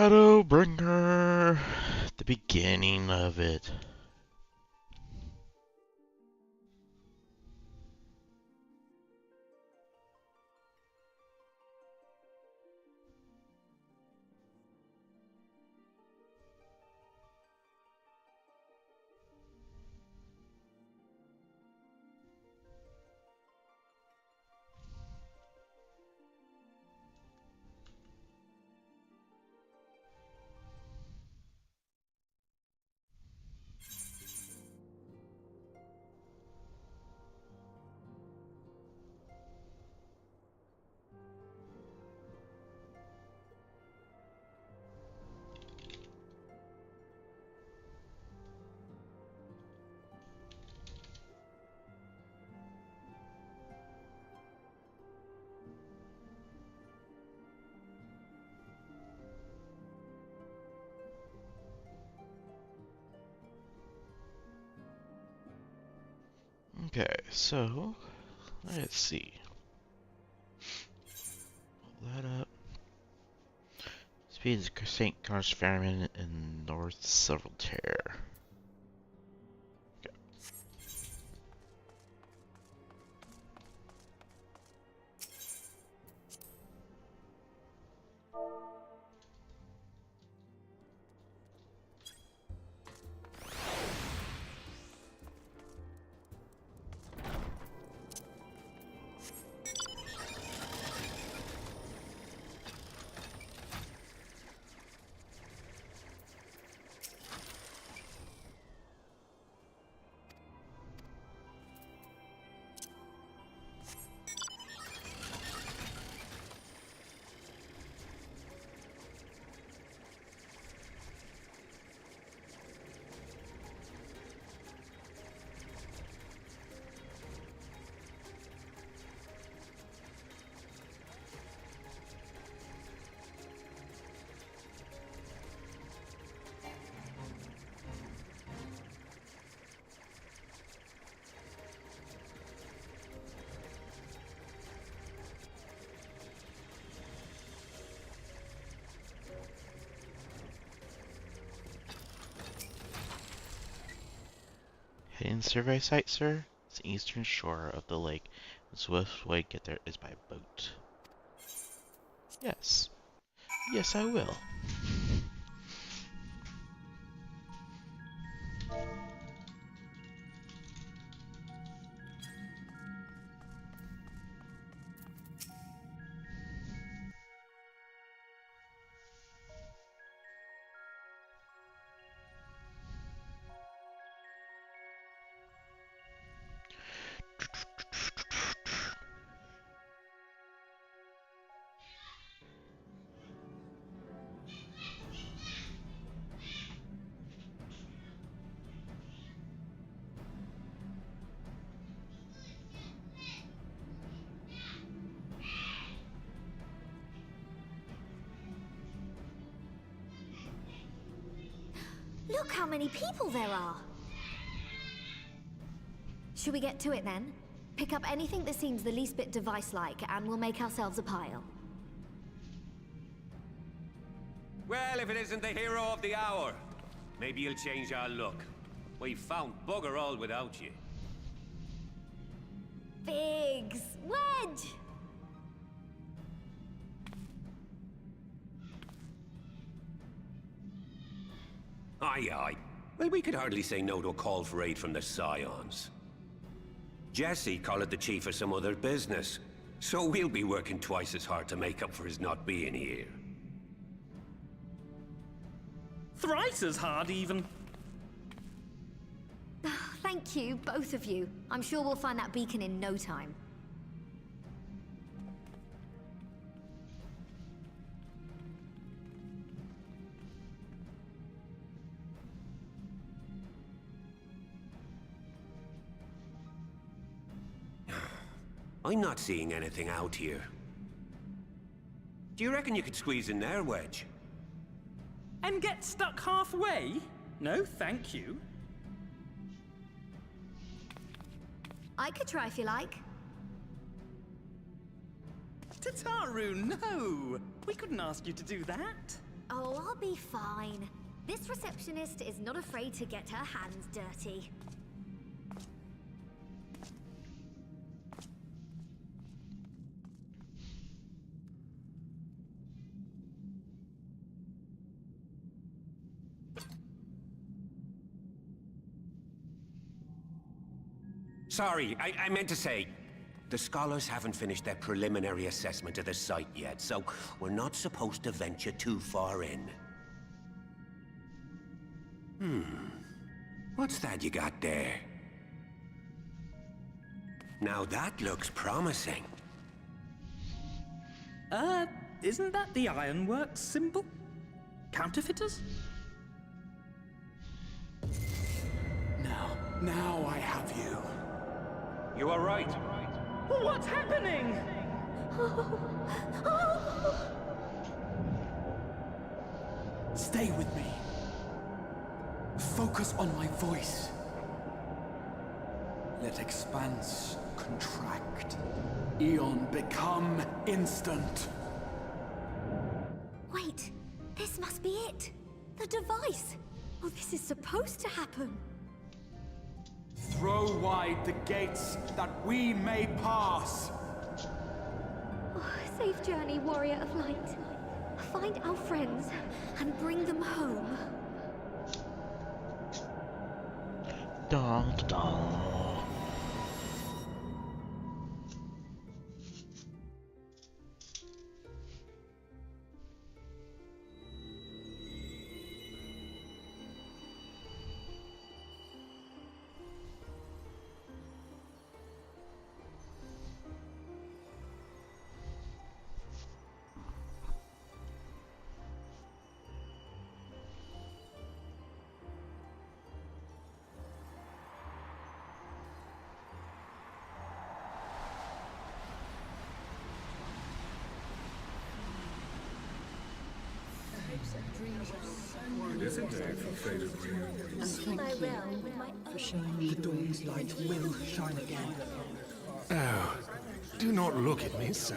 Shadowbringer, the beginning of it. Okay, so let's see. Pull that up. Speed is St. Car's Fairman in North Silvertear. Heading survey site, sir? It's the eastern shore of the lake. The swiftest way to get there is by boat. Yes. Yes, I will. Look how many people there are! Should we get to it then? Pick up anything that seems the least bit device-like, and we'll make ourselves a pile. Well, if it isn't the hero of the hour, maybe you'll change our look. We've found bugger all without you. Biggs! Wedge! Aye, aye. Well, we could hardly say no to a call for aid from the Scions. Jesse called it the chief of some other business, so we'll be working twice as hard to make up for his not being here. Thrice as hard, even. Thank you, both of you. I'm sure we'll find that beacon in no time. I'm not seeing anything out here. Do you reckon you could squeeze in there, Wedge? And get stuck halfway? No, thank you. I could try if you like. Tataru, no! We couldn't ask you to do that. Oh, I'll fine. This receptionist is not afraid to get her hands dirty. Sorry, I meant to say, the scholars haven't finished their preliminary assessment of the site yet, so we're not supposed to venture too far in. What's that you got there? Now that looks promising. Isn't that the Ironworks symbol? Counterfeiters? Now I have you. You are right. What's happening? Stay with me. Focus on my voice. Let expanse contract. Eon become instant. Wait, this must be it. The device. Oh, this is supposed to happen. Throw wide the gates that we may pass. Oh, safe journey, warrior of light. Find our friends and bring them home. Dong, dong. The dawn's light will shine again. Oh, do not look at me so.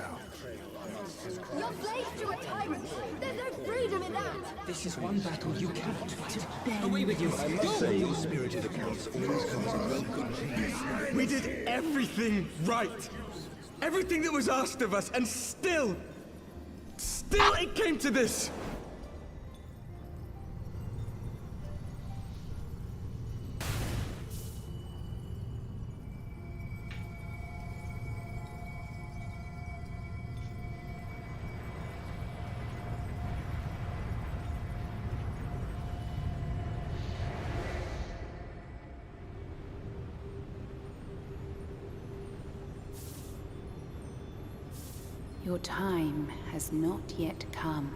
You're slaves to a tyrant! There's no freedom in that! This is one battle you cannot fight. Away with you! Your spirited accounts always comes a welcome. We did everything right. Everything that was asked of us, and still it came to this. Your time has not yet come.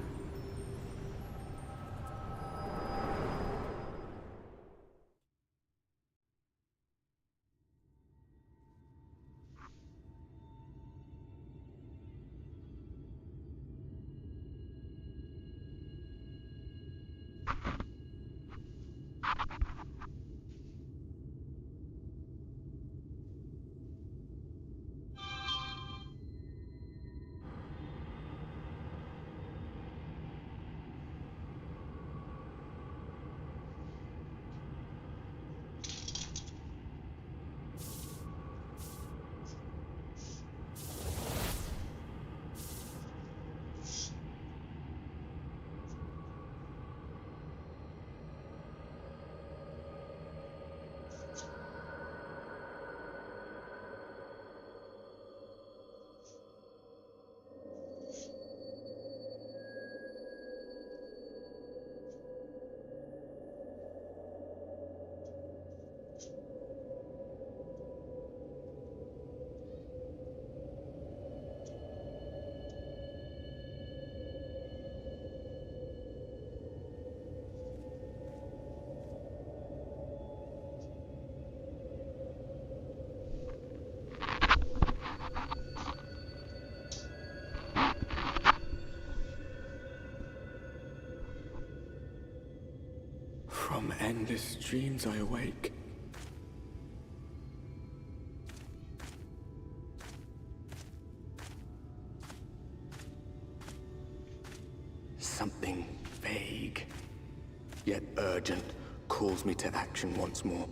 From endless dreams I awake. Something vague yet urgent, calls me to action once more.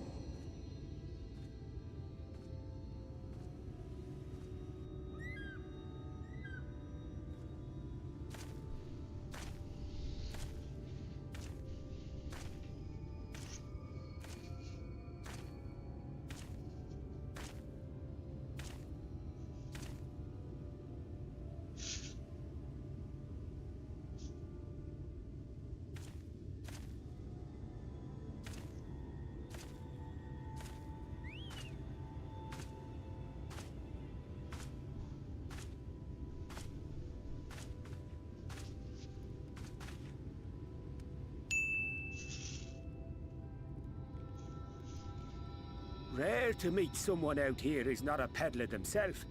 Rare to meet someone out here who's not a peddler themselves.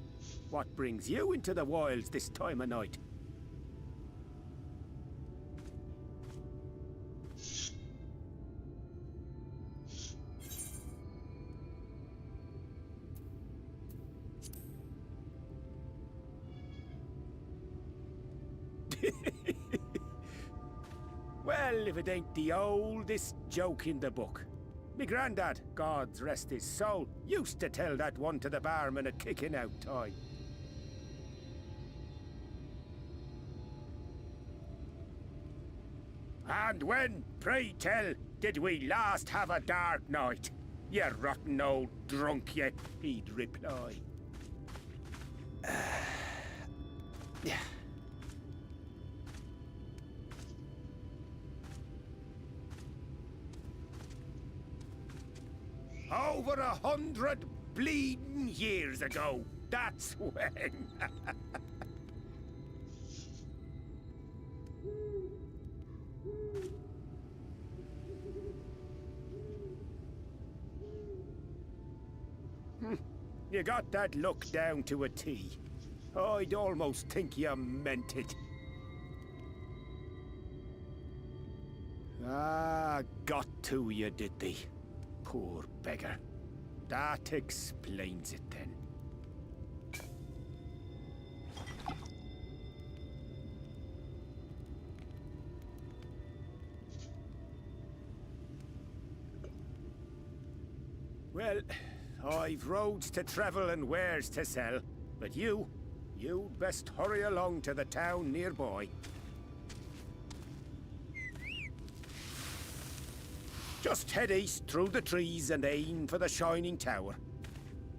What brings you into the wilds this time of night? Well, if it ain't the oldest joke in the book. Me granddad, God's rest his soul, used to tell that one to the barman at kicking out time. And when, pray tell, did we last have a dark night? You rotten old drunk, you, he'd reply. Yeah. Over 100 bleeding years ago, that's when. You got that look down to a T. I'd almost think you meant it. Ah, got to you, did they? Poor beggar. That explains it then. Well, I've roads to travel and wares to sell, but you'd best hurry along to the town nearby. Just head east through the trees and aim for the Shining Tower.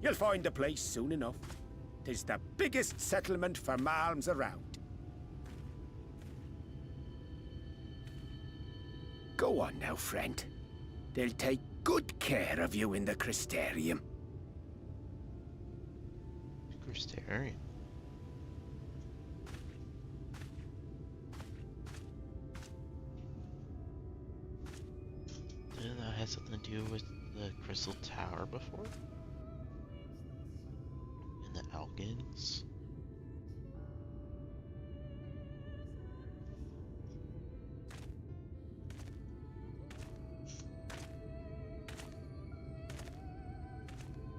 You'll find the place soon enough. 'Tis the biggest settlement for malms around. Go on now, friend. They'll take good care of you in the Crystarium. Crystarium? Didn't that have something to do with the Crystal Tower before? And the Algans?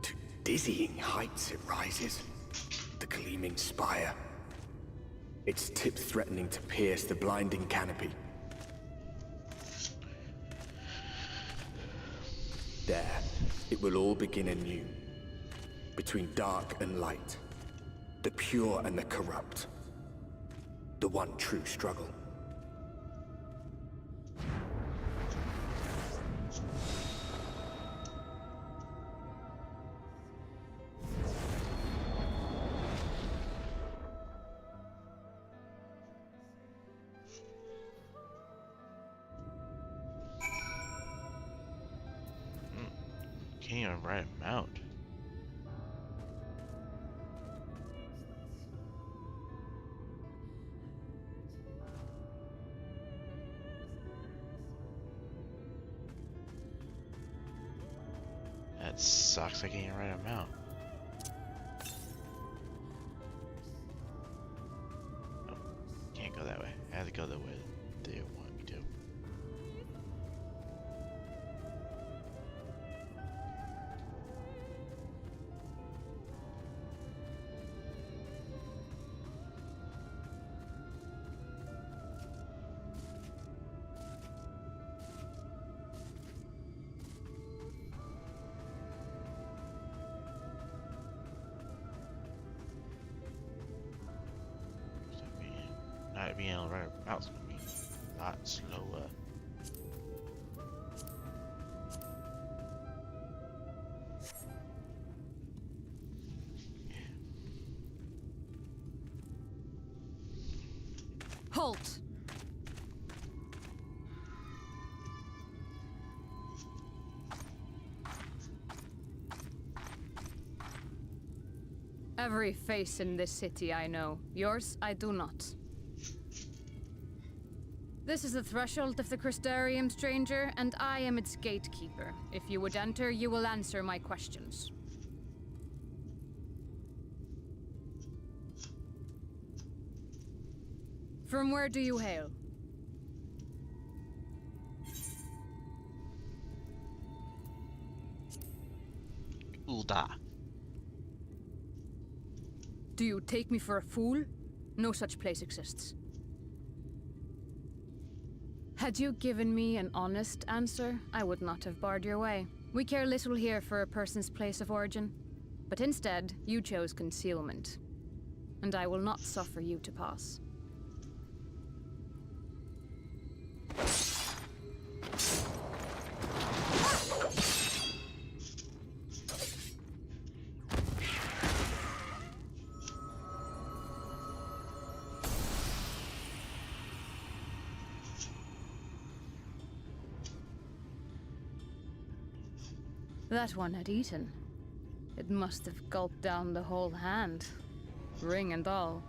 To dizzying heights it rises. The gleaming spire. Its tip threatening to pierce the blinding canopy. There, it will all begin anew. Between dark and light. The pure and the corrupt. The one true struggle. Can't even ride a mount. That sucks, I can't ride a mount. Oh, can't go that way. I have to go the way they want me to. know right about it's gonna be a lot slower. Halt! Every face in this city I know. Yours, I do not. This is the threshold of the Crystarium, stranger, and I am its gatekeeper. If you would enter, you will answer my questions. From where do you hail? Ulda. Do you take me for a fool? No such place exists. Had you given me an honest answer, I would not have barred your way. We care little here for a person's place of origin. But instead, you chose concealment. And I will not suffer you to pass. That one had eaten. It must have gulped down the whole hand, ring and all.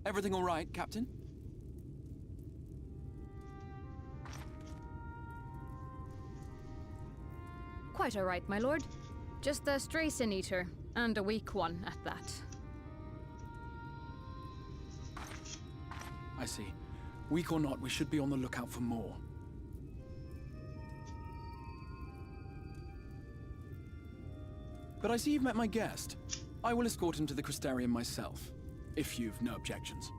Everything all right, Captain? Quite all right, my lord. Just a stray sin eater, and a weak one at that. I see. Weak or not, we should be on the lookout for more. But I see you've met my guest. I will escort him to the Crystarium myself, if you've no objections.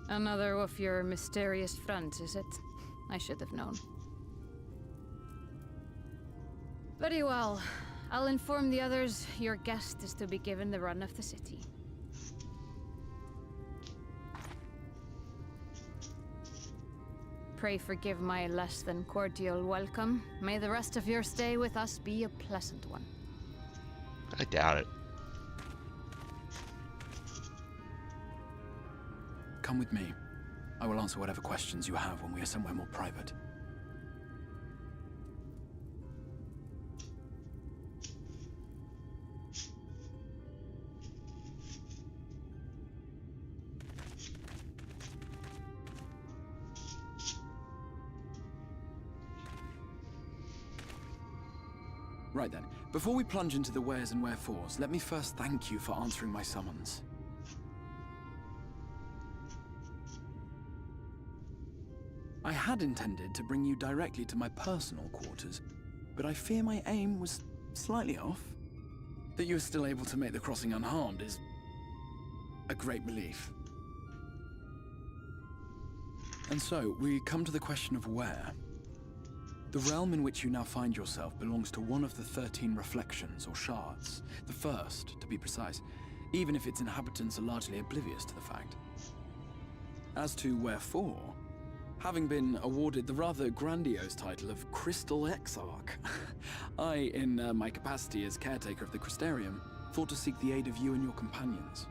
Another of your mysterious friends, is it? I should have known. Very well. I'll inform the others your guest is to be given the run of the city. Pray forgive my less than cordial welcome. May the rest of your stay with us be a pleasant one. I doubt it. Come with me. I will answer whatever questions you have when we are somewhere more private. Right then, before we plunge into the wheres and wherefores, let me first thank you for answering my summons. I had intended to bring you directly to my personal quarters, but I fear my aim was slightly off. That you are still able to make the crossing unharmed is a great relief. And so, we come to the question of where. The realm in which you now find yourself belongs to one of the 13 reflections, or shards. The first, to be precise, even if its inhabitants are largely oblivious to the fact. As to wherefore, having been awarded the rather grandiose title of Crystal Exarch, I, in my capacity as caretaker of the Crystarium, thought to seek the aid of you and your companions.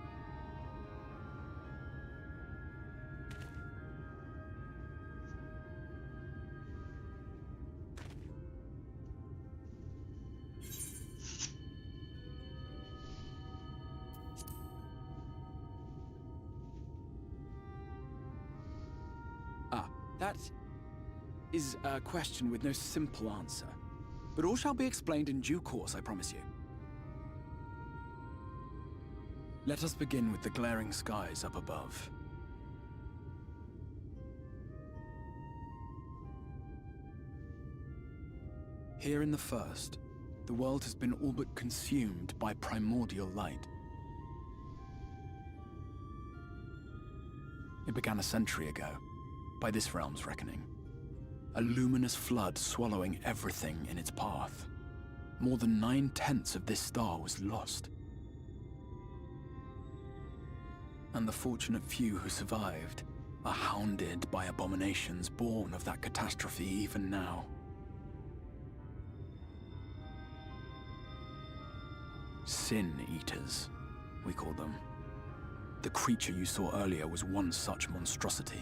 That is a question with no simple answer. But all shall be explained in due course, I promise you. Let us begin with the glaring skies up above. Here in the First, the world has been all but consumed by primordial light. It began a century ago, by this realm's reckoning. A luminous flood swallowing everything in its path. More than 9/10 of this star was lost. And the fortunate few who survived are hounded by abominations born of that catastrophe even now. Sin Eaters, we call them. The creature you saw earlier was one such monstrosity.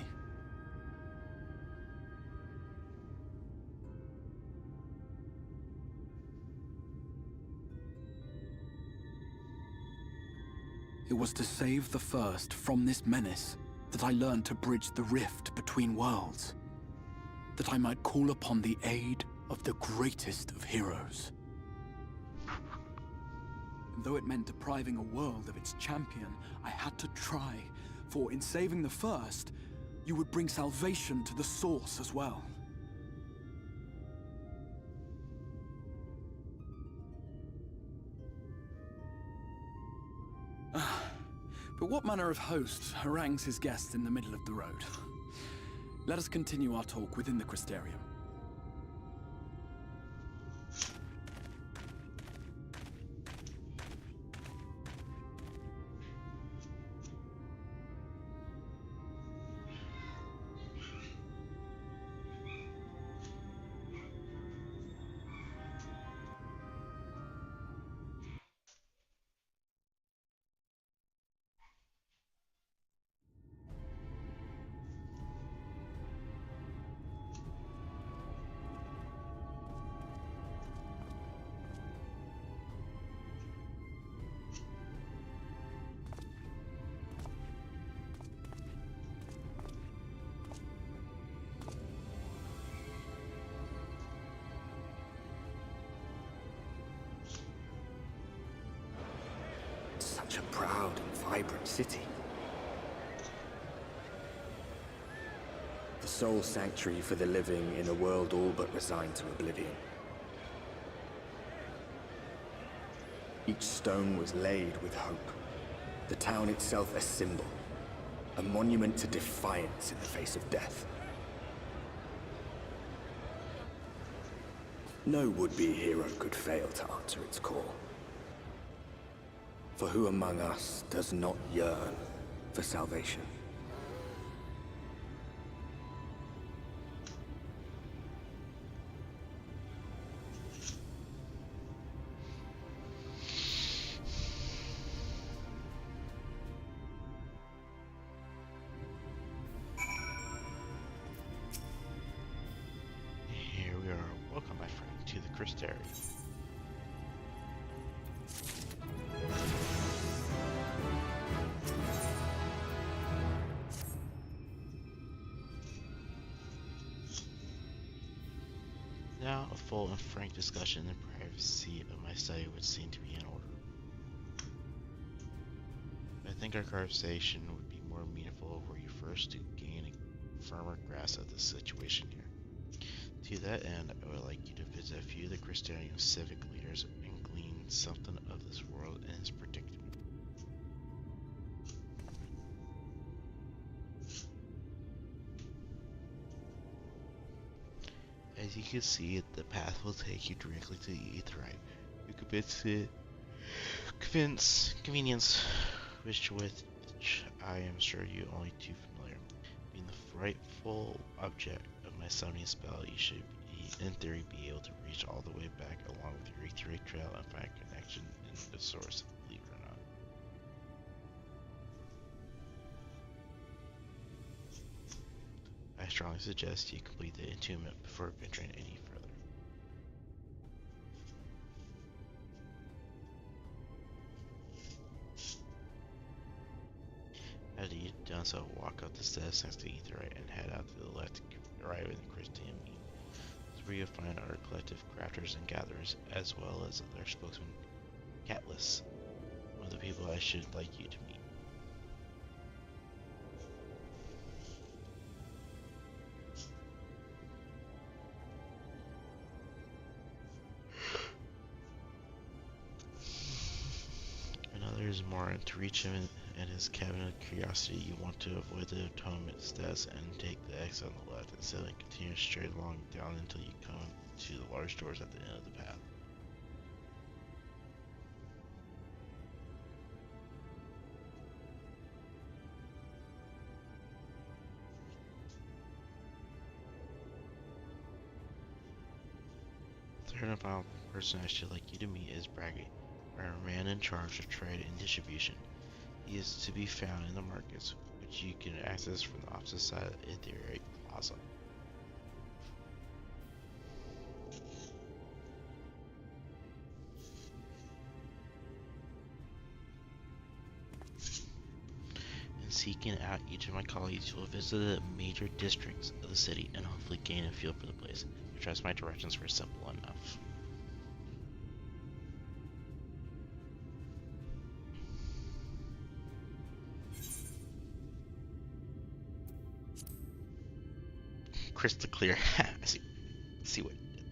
It was to save the First from this menace that I learned to bridge the rift between worlds. That I might call upon the aid of the greatest of heroes. And though it meant depriving a world of its champion, I had to try, for in saving the First, you would bring salvation to the Source as well. But what manner of host harangues his guests in the middle of the road? Let us continue our talk within the Crystarium. Such a proud and vibrant city. The sole sanctuary for the living in a world all but resigned to oblivion. Each stone was laid with hope. The town itself a symbol. A monument to defiance in the face of death. No would-be hero could fail to answer its call. For who among us does not yearn for salvation? Here we are. Welcome, my friend, to the Crystarium. Now, a full and frank discussion in the privacy of my study would seem to be in order. I think our conversation would be more meaningful were you first to gain a firmer grasp of the situation here. To that end, I would like you to visit a few of the Crystarium civic leaders and glean something of this world and its predicament. As you can see, the path will take you directly to the Aetheryte. You convenience, with which I am sure you are only too familiar. Being the frightful object of my summoning spell, you should, in theory, be able to reach all the way back along with your Aetheryte trail and find a connection in the source, believe it or not. I strongly suggest you complete the entombment before venturing any further. After you've done so, walk up the steps next to Aetheryte and head out to the left to arrive in the Crystarium. This is where you'll find our collective crafters and gatherers, as well as their spokesman, Catless, one of the people I should like you to meet. is more, and to reach him in his cabin of curiosity, you want to avoid the atonement steps and take the exit on the left, instead of continue straight along down until you come to the large doors at the end of the path. The third and final person I should like you to meet is Braggy, our man in charge of trade and distribution. He is to be found in the markets, which you can access from the opposite side of the Ethereal Plaza. In seeking out each of my colleagues, you will visit the major districts of the city and hopefully gain a feel for the place. I trust my directions were simple enough. Crystal clear. I see what you did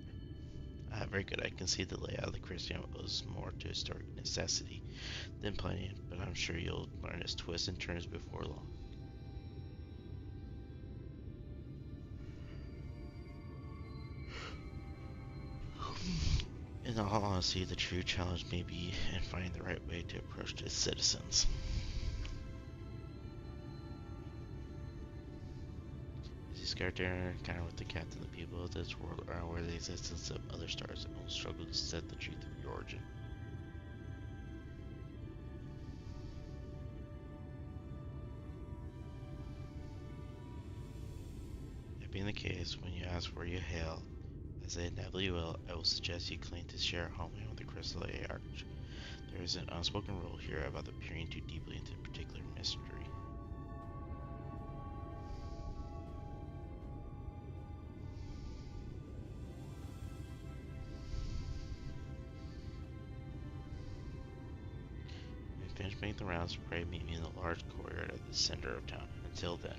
there. Very good. I can see the layout of the Christian owes more to historic necessity than planning, but I'm sure you'll learn its twists and turns before long. In all honesty, the true challenge may be in finding the right way to approach its citizens. Character encounter with the captain, the people of this world are aware of the existence of other stars and will struggle to set the truth of your origin. That being the case, when you ask where you hail, as they inevitably will, I will suggest you claim to share a homeland with the Crystal Arch. There is an unspoken rule here about peering too deeply into a particular mystery. Finish making the rounds, pray meet me in the large courtyard at the center of town. Until then.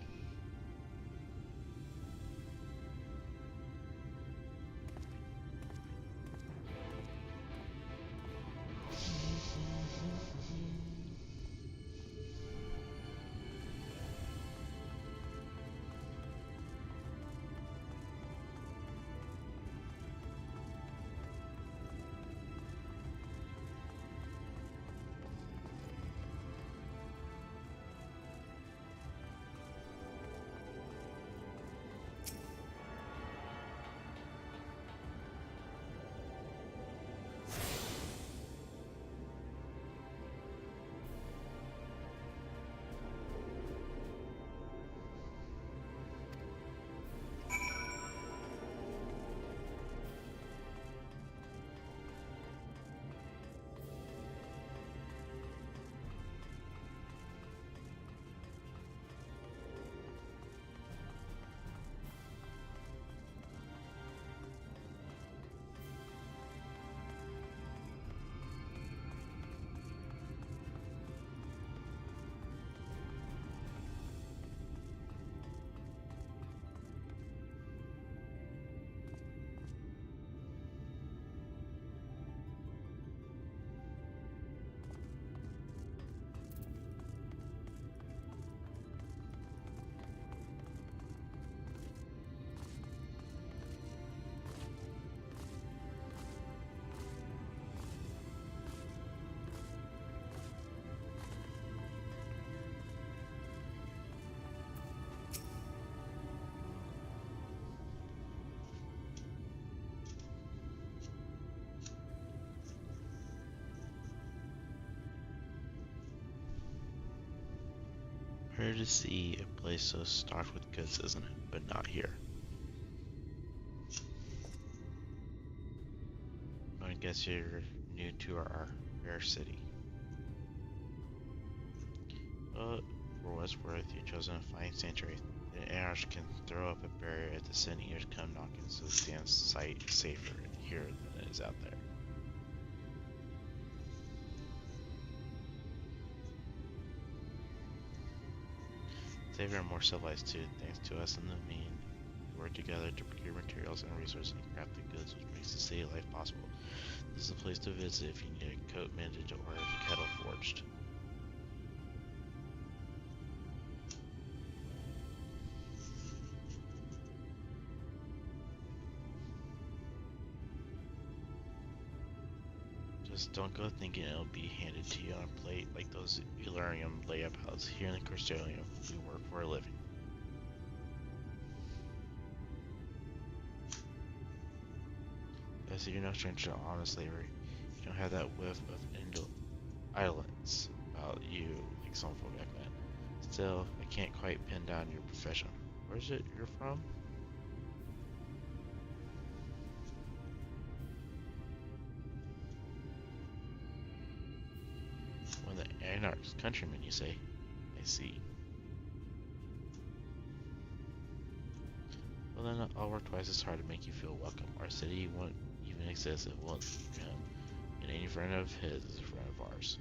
Rare to see a place so stocked with goods, isn't it? But not here. I guess you're new to our rare city. But for what's worth, you've chosen a fine sanctuary. The Anarch can throw up a barrier if the Sin Eaters come knocking, so it stands safer here than it is out there. Safer and more civilized too, thanks to us and the mean. We work together to procure materials and resources and craft the goods which makes the city life possible. This is a place to visit if you need a coat mended or a kettle forged. Just don't go thinking it'll be handed to you on a plate like those Illyrium layabouts. Here in the Crystalium, we work for a living. Yes, you're no stranger to honest labor. You don't have that whiff of indolence about you like some folk back then. Still, I can't quite pin down your profession. Where is it you're from? One of the Anarch's countrymen, you say? I see. Well then, I'll work twice as hard to make you feel welcome. Our city won't even exist if it wasn't for him. And any friend of his is a friend of ours.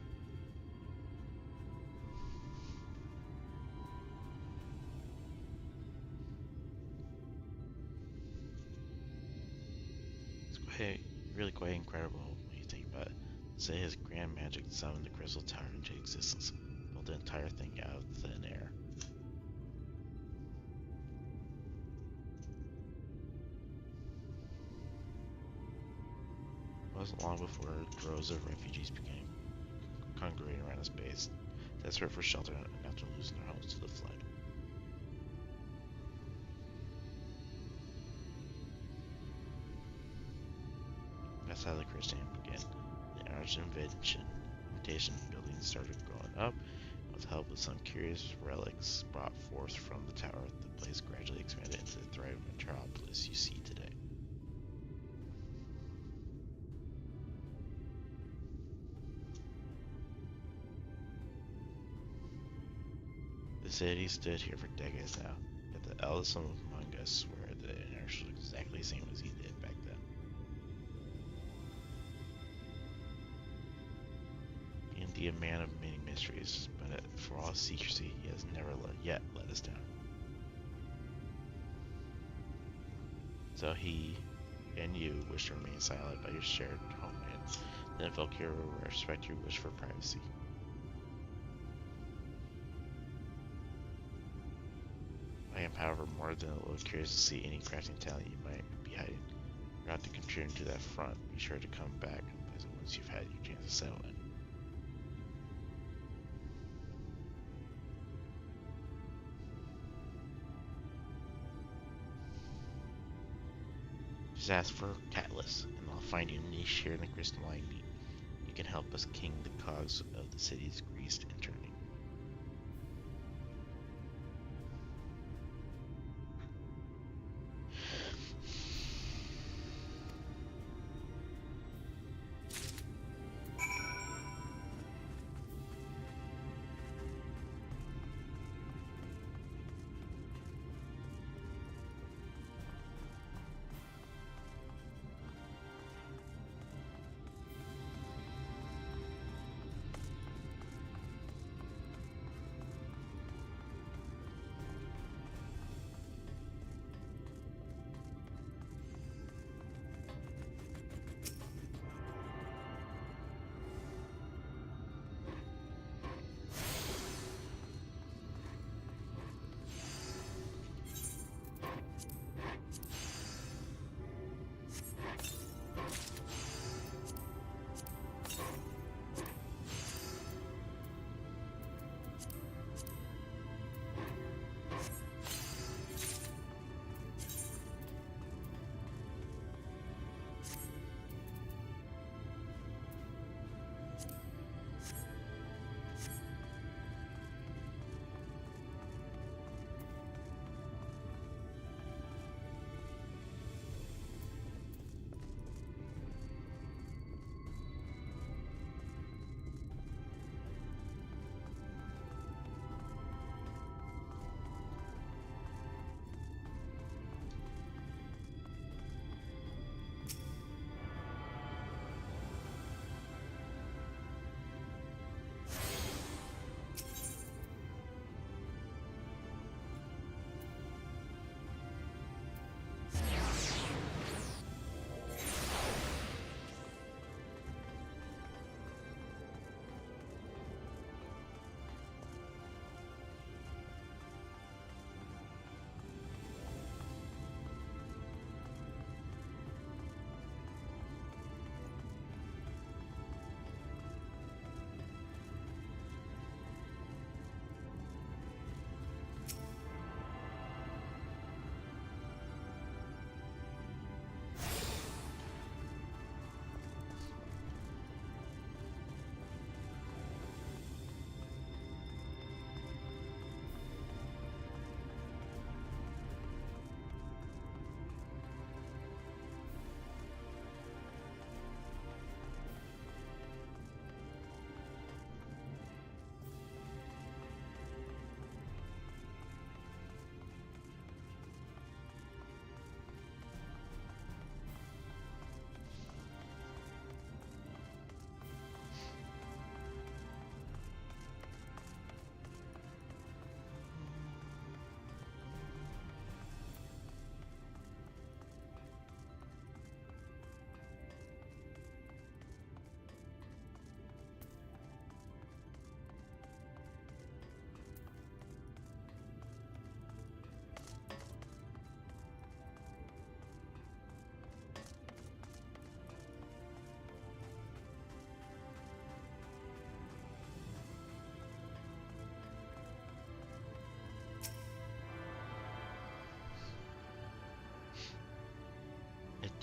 Really quite incredible when you think about it. To say his grand magic summoned the Crystal Tower into existence, built the entire thing out of thin air. It wasn't long before droves of refugees began congregating around his base, desperate for shelter and after losing their homes to the flood. That's how the Christian began. The Arch invitation buildings started growing up, and with help of some curious relics brought forth from the tower, the place gradually expanded into the thriving metropolis you see today. The city stood here for decades now, yet the eldest among us swear that the Arch looked exactly the same as he did back then. Indeed, a man of many mysteries, but for all his secrecy, he has never yet let us down. So he and you wish to remain silent about your shared homeland, then Valkyria will respect your wish for privacy. I am, however, more than a little curious to see any crafting talent you might be hiding. You're not to contribute to that front. Be sure to come back and visit once you've had your chance to settle in. Just ask for Catalyst, and I'll find you a niche here in the crystalline meat. You can help us king the cogs of the city's greased and turning.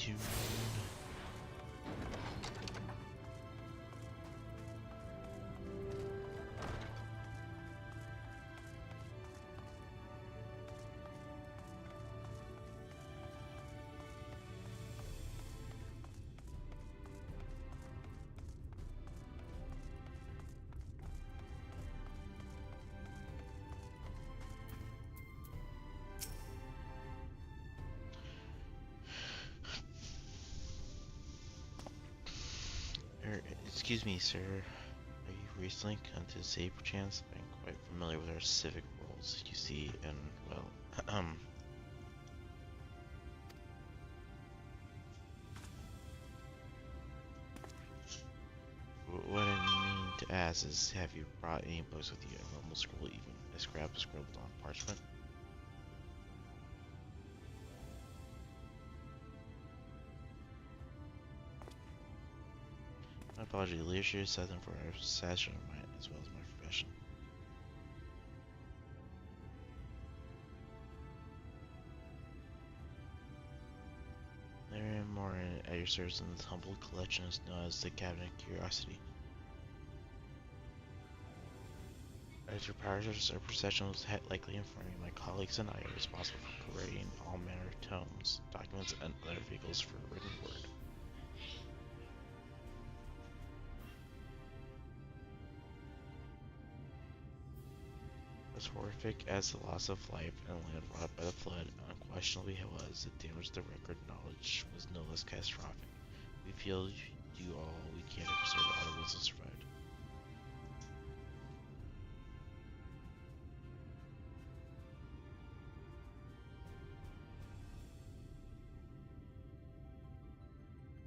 tune. Excuse me, sir. Are you recently come to Save Chance? I'm quite familiar with our civic roles. You see, and well, what I mean to ask is, have you brought any books with you? A normal scroll, even a scrap scribbled on parchment? My apology, leadership is something for our session of mine as well as my profession. There are more at your service in this humble collection is known as the Cabinet of Curiosity. As your powers of perception was likely informing, my colleagues and I are responsible for creating all manner of tomes, documents, and other vehicles for written word. As horrific as the loss of life and land wrought by the flood unquestionably was, the damage to record knowledge was no less catastrophic. We feel do all we can to preserve all the ones that survived.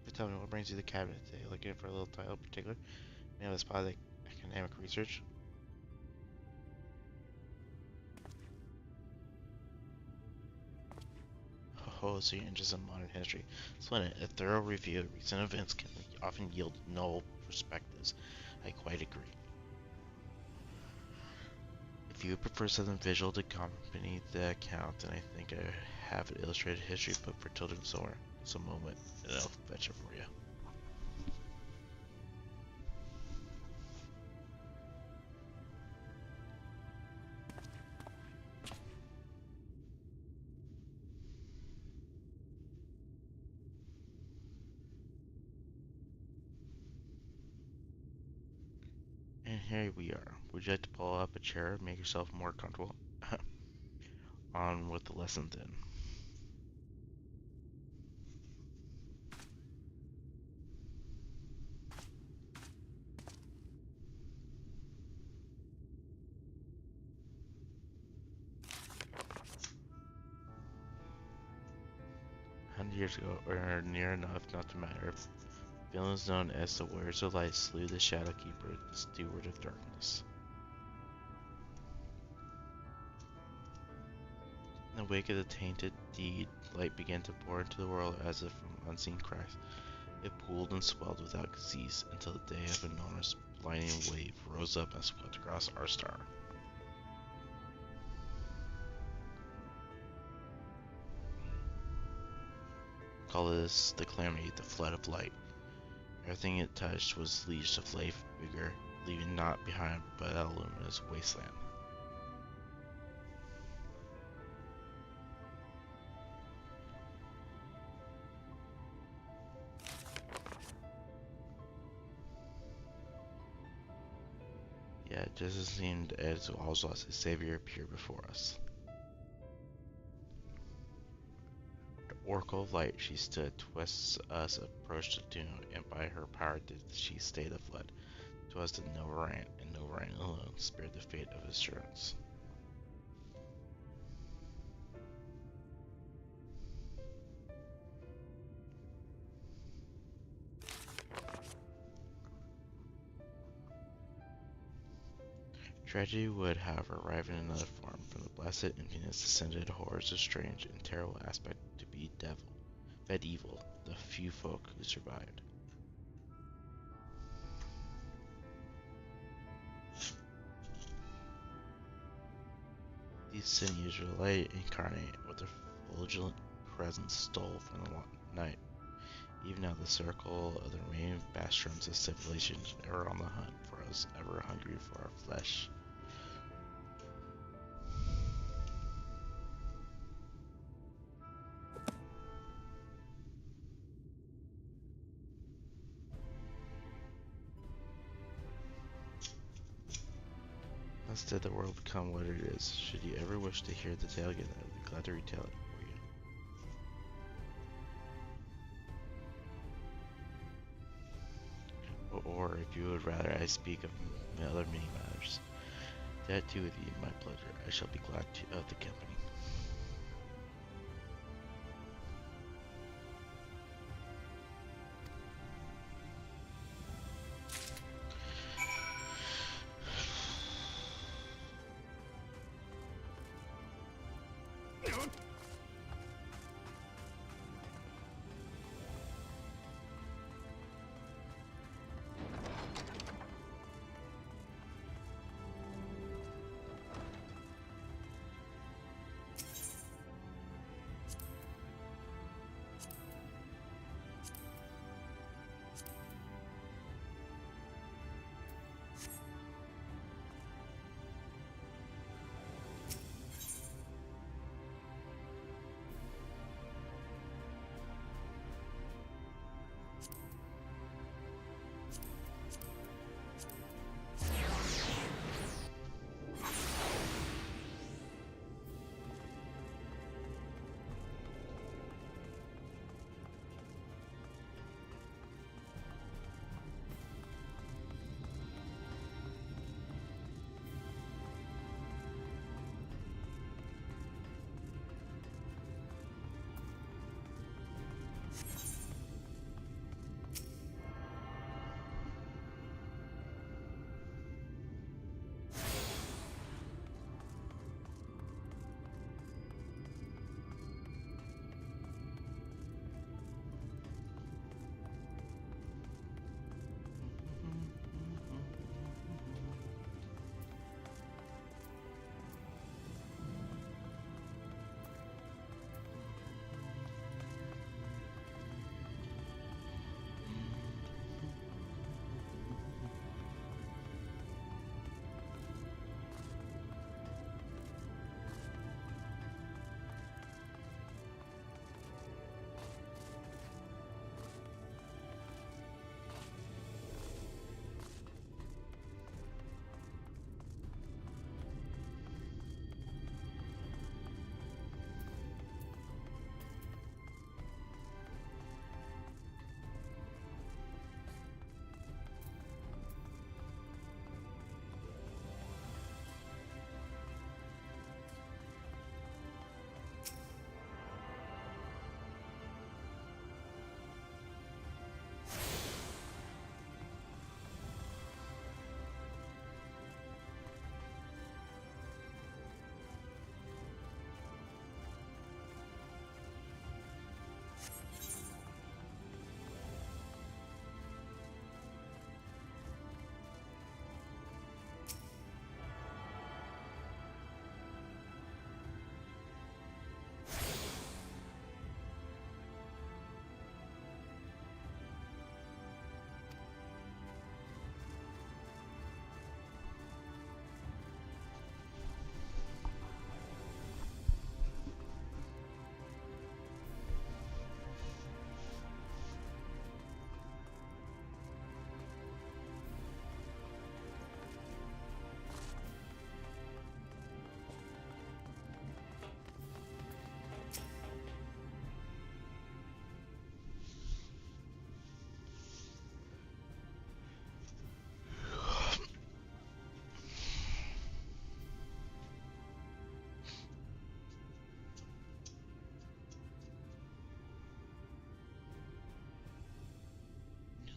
But tell me, what brings you to the cabinet today? Looking for a little title in particular? Maybe a spot like academic research? Oh, so you're interested in modern history. Splendid. A thorough review of recent events can often yield novel perspectives. I quite agree. If you would prefer something visual to accompany the account, then I think I have an illustrated history book for children somewhere. Just a moment, and I'll fetch it for you. And here we are. Would you like to pull up a chair and make yourself more comfortable? On with the lesson then. Years ago, or near enough not to matter, villains known as the Warriors of Light slew the Shadowkeeper, the Steward of Darkness. In the wake of the tainted deed, light began to pour into the world as if from unseen cracks. It pooled and swelled without cease until the day of an enormous blinding wave rose up and swept across our star. Call this the calamity, the flood of light. Everything it touched was leashed of life vigor, leaving naught behind but a luminous wasteland. Yeah, just as it seemed as always was a savior appeared before us. Oracle of Light, she stood, twists us approached the doom, and by her power did she stay the flood. 'Twas the Novaran, and Novaran alone spared the fate of assurance. Tragedy would have arrived in another form. From the blasted emptiness descended horrors of strange and terrible aspect to be fed evil, the few folk who survived. These sinews were light incarnate, with their fulgent presence stole from the night. Even now, the circle of the remaining bastions of civilization ever on the hunt for us, ever hungry for our flesh. Thus did the world become what it is. Should you ever wish to hear the tale again, I would be glad to retell it for you. Or if you would rather I speak of other many matters, that too would be my pleasure. I shall be glad of the company.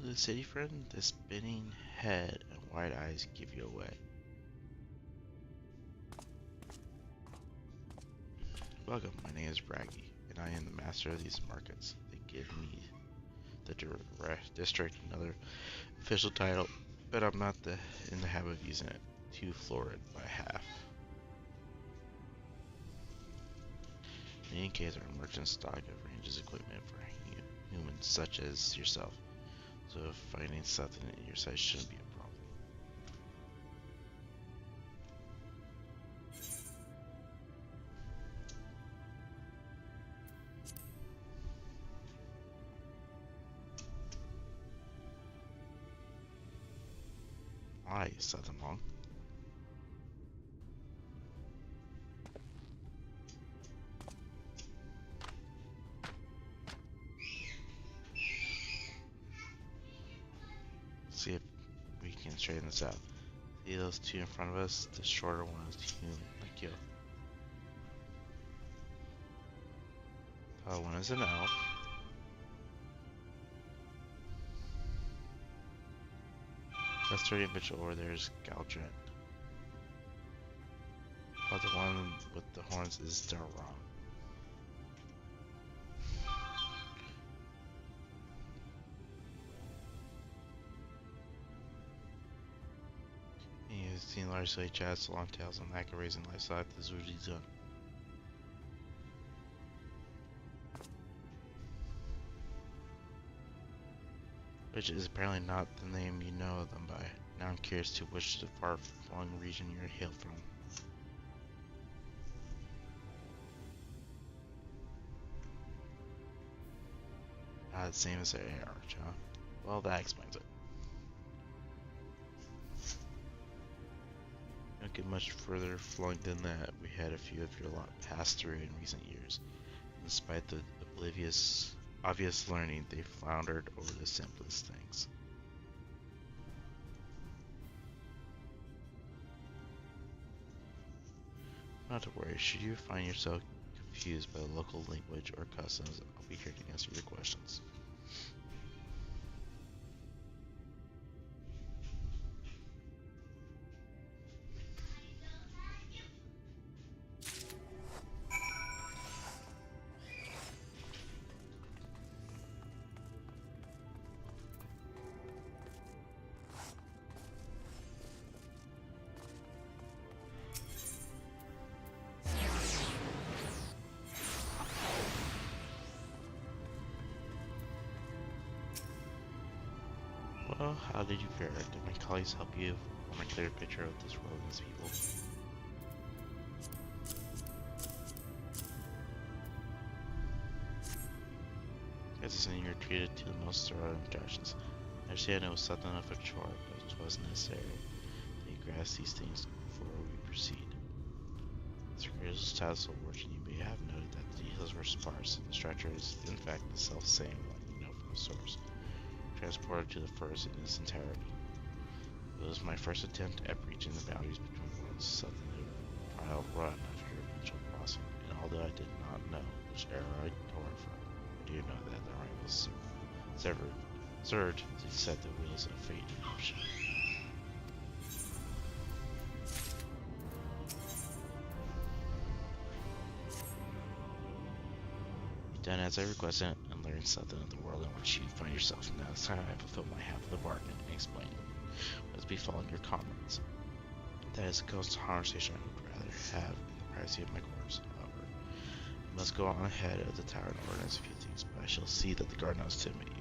The city friend, the spinning head and wide eyes give you away. Welcome, my name is Braggy, and I am the master of these markets. They give me the district another official title, but I'm not in the habit of using it. Too florid by half. In any case, our merchant stock of ranges equipment for you humans such as yourself, so finding something in your sight shouldn't be a problem. Why? Is something wrong? See if we can straighten this out. See those two in front of us? The shorter one is human, like you. The other one is an elf. That sturdy individual over there is Galdren. While the one with the horns is Daron. He's seen largely chats, long tails, and lack of raising livestock. This is what he's done. Which is apparently not the name you know them by. Now I'm curious to which the far-flung region you're hailed from. Ah, the same as their arch, huh? Well, that explains it. Don't get much further flung than that. We had a few of your lot pass through in recent years. And despite the obvious learning, they floundered over the simplest things. Not to worry, should you find yourself confused by the local language or customs, I'll be here to answer your questions. Well, how did you fare? Did my colleagues help you form a clear picture of this world and its people? As a senior, you're treated to the most thorough instructions. I understand it was something of a chore, but it wasn't necessary. You grasp these things before we proceed. As regards the status of origin, you may have noted that the details were sparse. The structure is, in fact, the self-same one you know from the source. Transported to the first in its entirety. It was my first attempt at breaching the boundaries between worlds, something to trial run after your eventual crossing, and although I did not know which era I tore from, I do know that the ring was severed to set the wheels of fate in motion. Done as I requested and learned something of the world in which you find yourself. Now it's time I fulfill my half of the bargain and explain what is befalling your comrades. That is a conversation I would rather have in the privacy of my quarters. However, I must go on ahead of the tower and organize a few things, but I shall see that the guard knows to meet you.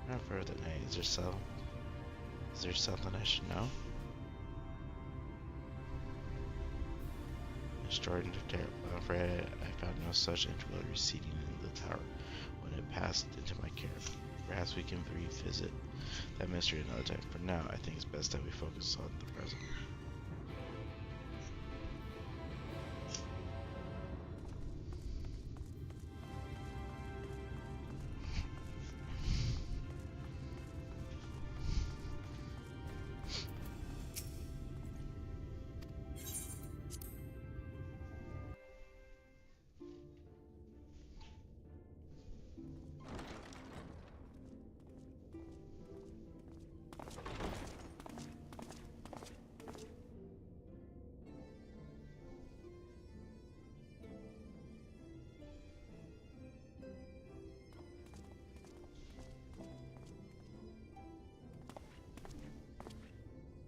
Not further than that, is there something I should know? I started to tear, but I'm afraid I found no such interval receding in the tower when it passed into my care. Perhaps we can revisit that mystery another time. For now, I think it's best that we focus on the present.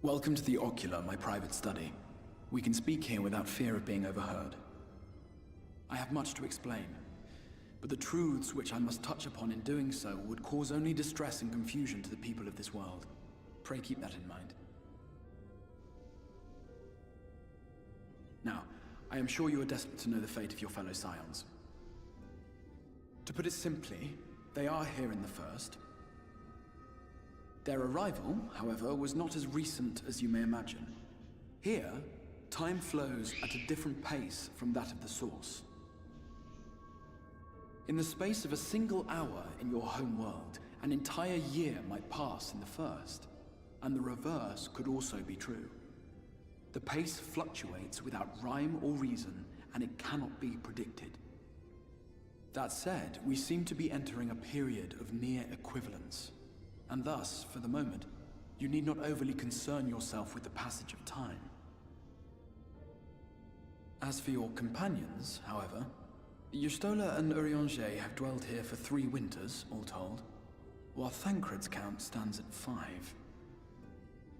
Welcome to the Ocular, my private study. We can speak here without fear of being overheard. I have much to explain, but the truths which I must touch upon in doing so would cause only distress and confusion to the people of this world. Pray keep that in mind. Now, I am sure you are desperate to know the fate of your fellow Scions. To put it simply, they are here in the First. Their arrival, however, was not as recent as you may imagine. Here, time flows at a different pace from that of the Source. In the space of a single hour in your home world, an entire year might pass in the First, and the reverse could also be true. The pace fluctuates without rhyme or reason, and it cannot be predicted. That said, we seem to be entering a period of near equivalence, and thus, for the moment, you need not overly concern yourself with the passage of time. As for your companions, however, Y'shtola and Urianger have dwelled here for 3 winters, all told, while Thancred's count stands at 5.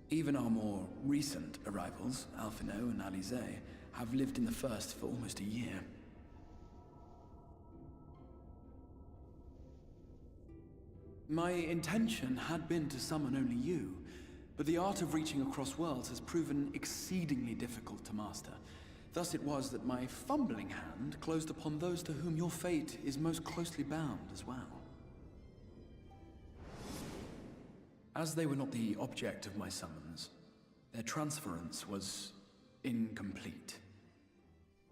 Even our more recent arrivals, Alphino and Alize, have lived in the First for almost a year. My intention had been to summon only you, but the art of reaching across worlds has proven exceedingly difficult to master. Thus it was that my fumbling hand closed upon those to whom your fate is most closely bound as well. As they were not the object of my summons, their transference was incomplete.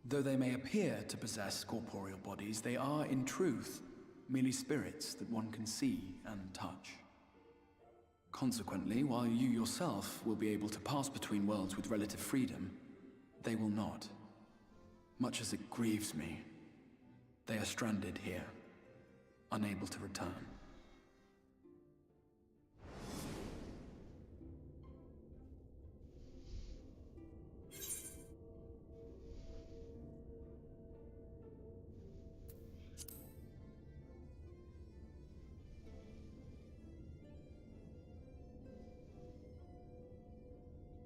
Though they may appear to possess corporeal bodies, they are, in truth, merely spirits that one can see and touch. Consequently, while you yourself will be able to pass between worlds with relative freedom, they will not. Much as it grieves me, they are stranded here, unable to return.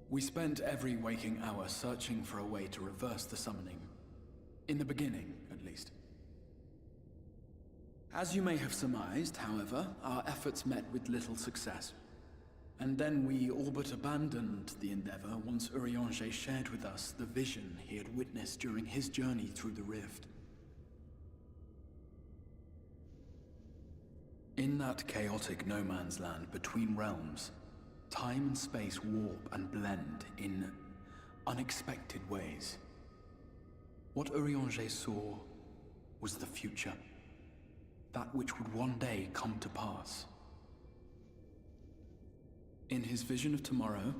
We spent every waking hour searching for a way to reverse the summoning. In the beginning, at least. As you may have surmised, however, our efforts met with little success. And then we all but abandoned the endeavor once Urianger shared with us the vision he had witnessed during his journey through the rift. In that chaotic no-man's land between realms, time and space warp and blend in unexpected ways. What Urianger saw was the future. That which would one day come to pass. In his vision of tomorrow,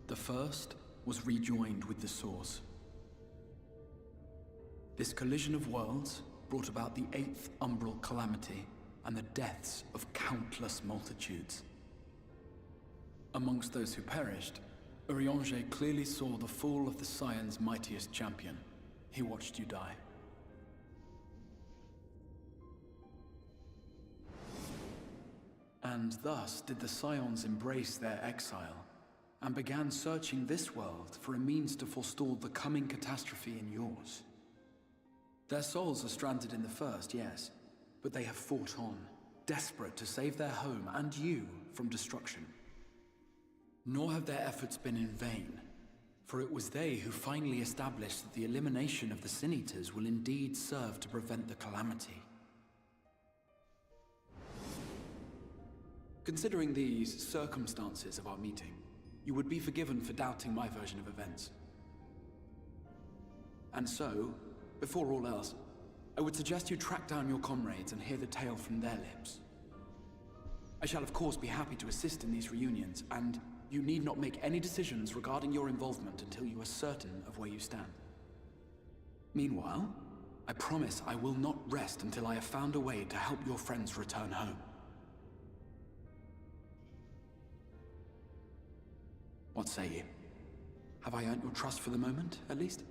the First was rejoined with the Source. This collision of worlds brought about the 8th Umbral Calamity and the deaths of countless multitudes. Amongst those who perished, Urianger clearly saw the fall of the Scion's mightiest champion. He watched you die. And thus did the Scions embrace their exile, and began searching this world for a means to forestall the coming catastrophe in yours. Their souls are stranded in the First, yes, but they have fought on, desperate to save their home and you from destruction. Nor have their efforts been in vain, for it was they who finally established that the elimination of the Sin Eaters will indeed serve to prevent the calamity. Considering these circumstances of our meeting, you would be forgiven for doubting my version of events. And so, before all else, I would suggest you track down your comrades and hear the tale from their lips. I shall of course be happy to assist in these reunions, and you need not make any decisions regarding your involvement until you are certain of where you stand. Meanwhile, I promise I will not rest until I have found a way to help your friends return home. What say you? Have I earned your trust for the moment, at least?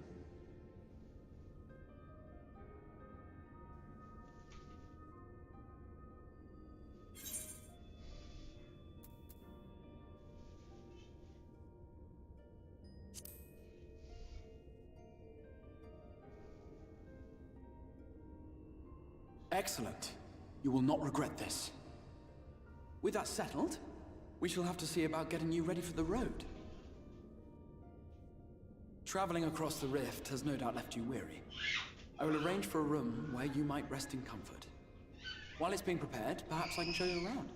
Excellent. You will not regret this. With that settled, we shall have to see about getting you ready for the road. Traveling across the rift has no doubt left you weary. I will arrange for a room where you might rest in comfort. While it's being prepared, perhaps I can show you around.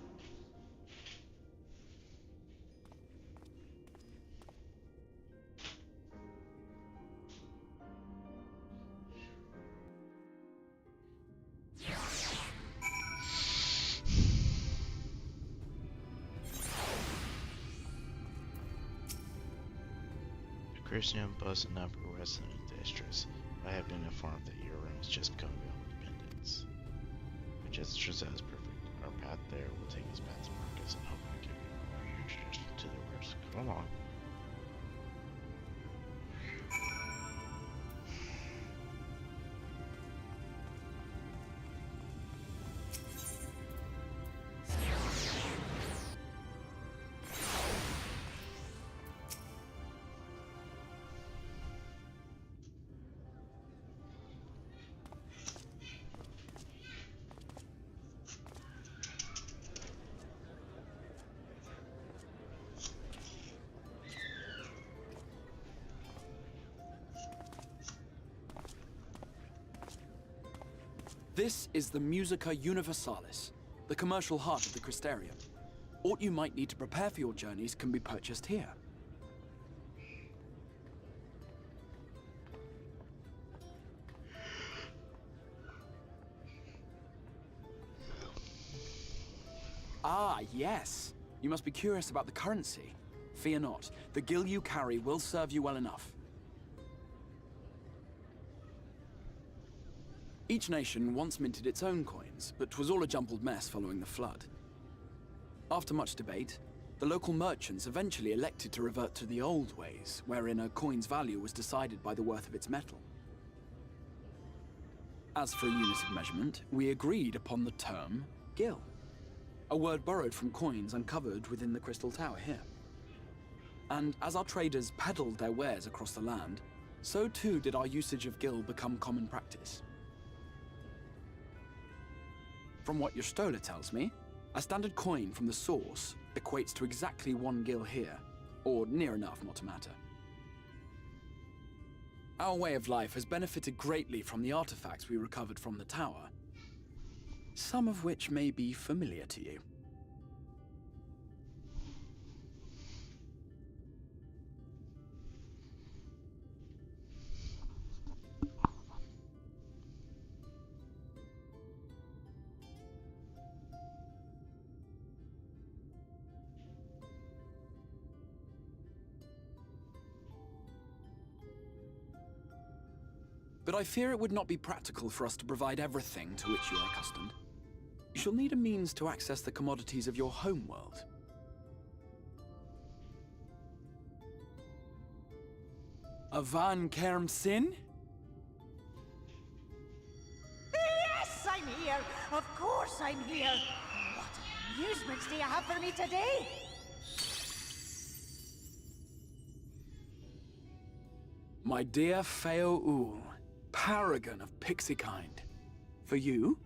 Christian bus and number resident of distress. I have been informed that your room is just becoming independence. Which as it turns out is perfect. Our path there will take us back to Marcus and hope I give you an introduction to the worst. Come on. This is the Musica Universalis, the commercial heart of the Crystarium. What you might need to prepare for your journeys can be purchased here. Ah, yes. You must be curious about the currency. Fear not. The gil you carry will serve you well enough. Each nation once minted its own coins, but 'twas all a jumbled mess following the flood. After much debate, the local merchants eventually elected to revert to the old ways, wherein a coin's value was decided by the worth of its metal. As for a unit of measurement, we agreed upon the term gil, a word borrowed from coins uncovered within the Crystal Tower here. And as our traders peddled their wares across the land, so too did our usage of gil become common practice. From what your stola tells me, a standard coin from the source equates to exactly 1 gil here, or near enough not to matter. Our way of life has benefited greatly from the artifacts we recovered from the tower, some of which may be familiar to you. But I fear it would not be practical for us to provide everything to which you are accustomed. You shall need a means to access the commodities of your homeworld. Avan Kerm Sin? Yes, I'm here! Of course I'm here! What amusements do you have for me today? My dear Feo Ul, paragon of pixie kind. For you,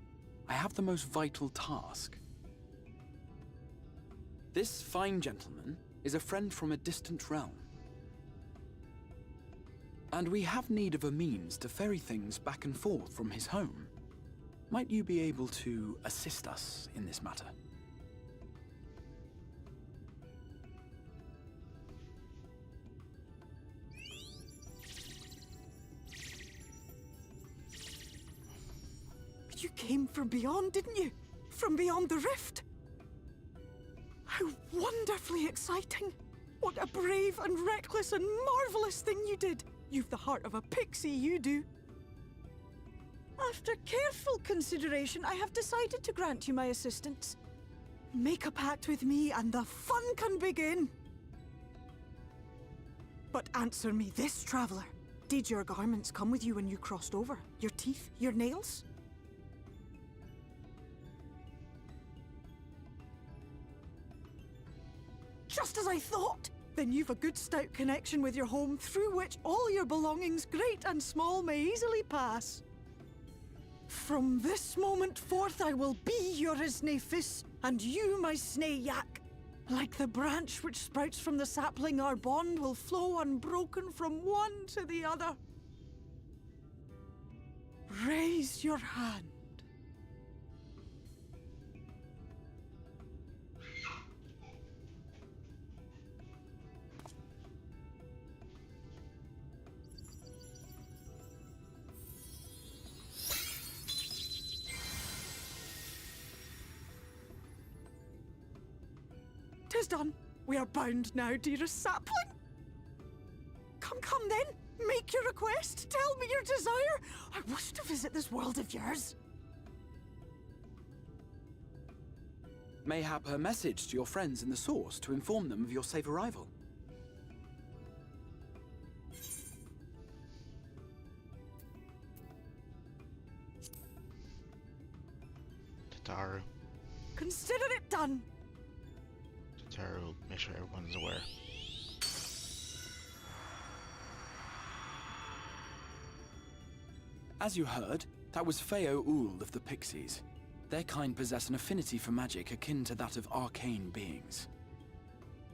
I have the most vital task. This fine gentleman is a friend from a distant realm. And we have need of a means to ferry things back and forth from his home. Might you be able to assist us in this matter? You came from beyond, didn't you? From beyond the rift? How wonderfully exciting! What a brave and reckless and marvelous thing you did! You've the heart of a pixie, you do. After careful consideration, I have decided to grant you my assistance. Make a pact with me and the fun can begin. But answer me this, traveler. Did your garments come with you when you crossed over? Your teeth? Your nails? Just as I thought! Then you've a good stout connection with your home through which all your belongings, great and small, may easily pass. From this moment forth, I will be your Isnefis, and you my Snayak. Like the branch which sprouts from the sapling, our bond will flow unbroken from one to the other. Raise your hand. Tis done. We are bound now, dearest sapling. Come then. Make your request. Tell me your desire. I wish to visit this world of yours. Mayhap a message to your friends in the Source to inform them of your safe arrival. Tataru. Consider it done. Tataru, make sure everyone's aware. As you heard, that was Feo Ul of the Pixies. Their kind possess an affinity for magic akin to that of arcane beings.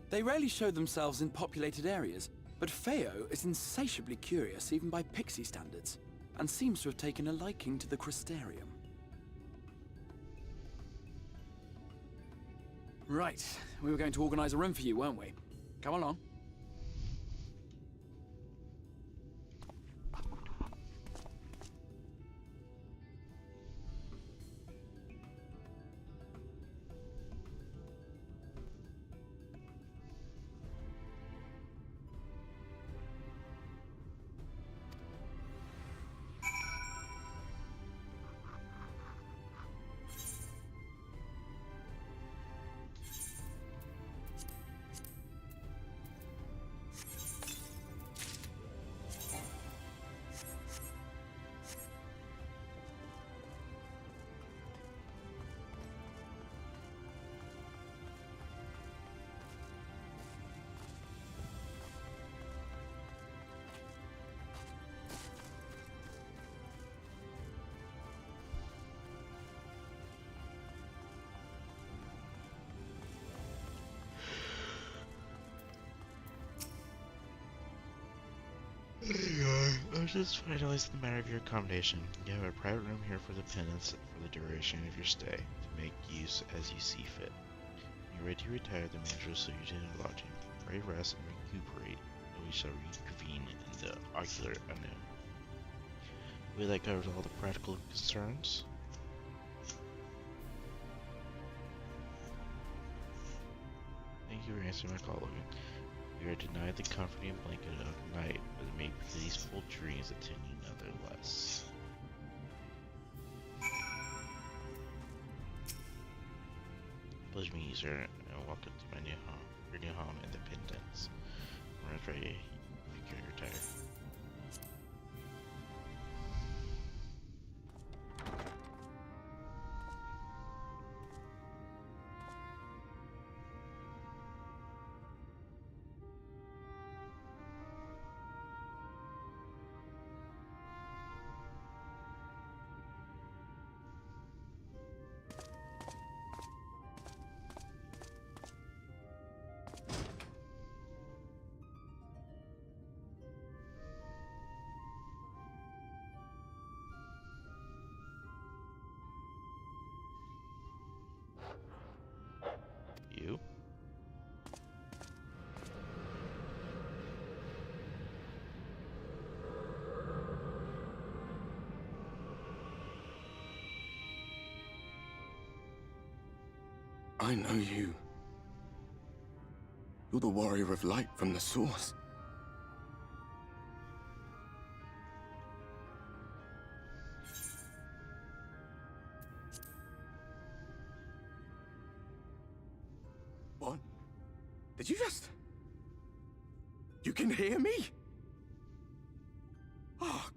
They rarely show themselves in populated areas, but Feo is insatiably curious even by Pixie standards, and seems to have taken a liking to the Crystarium. Right, we were going to organize a room for you, weren't we? Come along. I'll just finalize the matter of your accommodation. You have a private room here for the penance for the duration of your stay, to make use as you see fit. When you're ready to retire, the manager will send you to the lodging. Pray, rest, and recuperate, and we shall reconvene in the ocular unknown. Will that covers all the practical concerns? Thank you for answering my call, Logan. We are denied the comforting blanket of night, but it may be peaceful dreams attend you nonetheless. Pleasure meeting you, sir, and welcome to my new home, your new home, Independence. When ready, you can retire. You? I know you. You're the warrior of light from the Source. What? Did you just... You can hear me? Oh,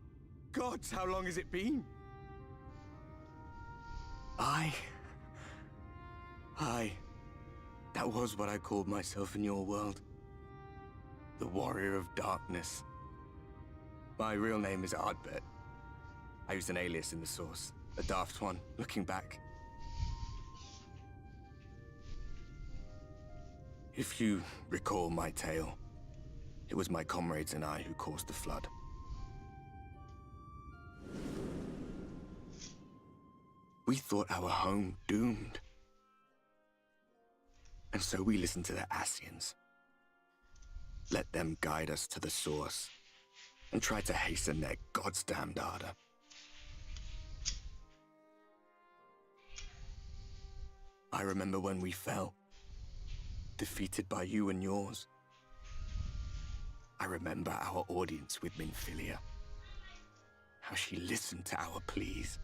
gods, how long has it been? That was what I called myself in your world. The Warrior of Darkness. My real name is Ardbert. I used an alias in the Source. a daft one, looking back. If you recall my tale, it was my comrades and I who caused the flood. We thought our home doomed. And so we listened to the Ascians. Let them guide us to the source, and tried to hasten their God's damned ardor. I remember when we fell, defeated by you and yours. I remember our audience with Minfilia, how she listened to our pleas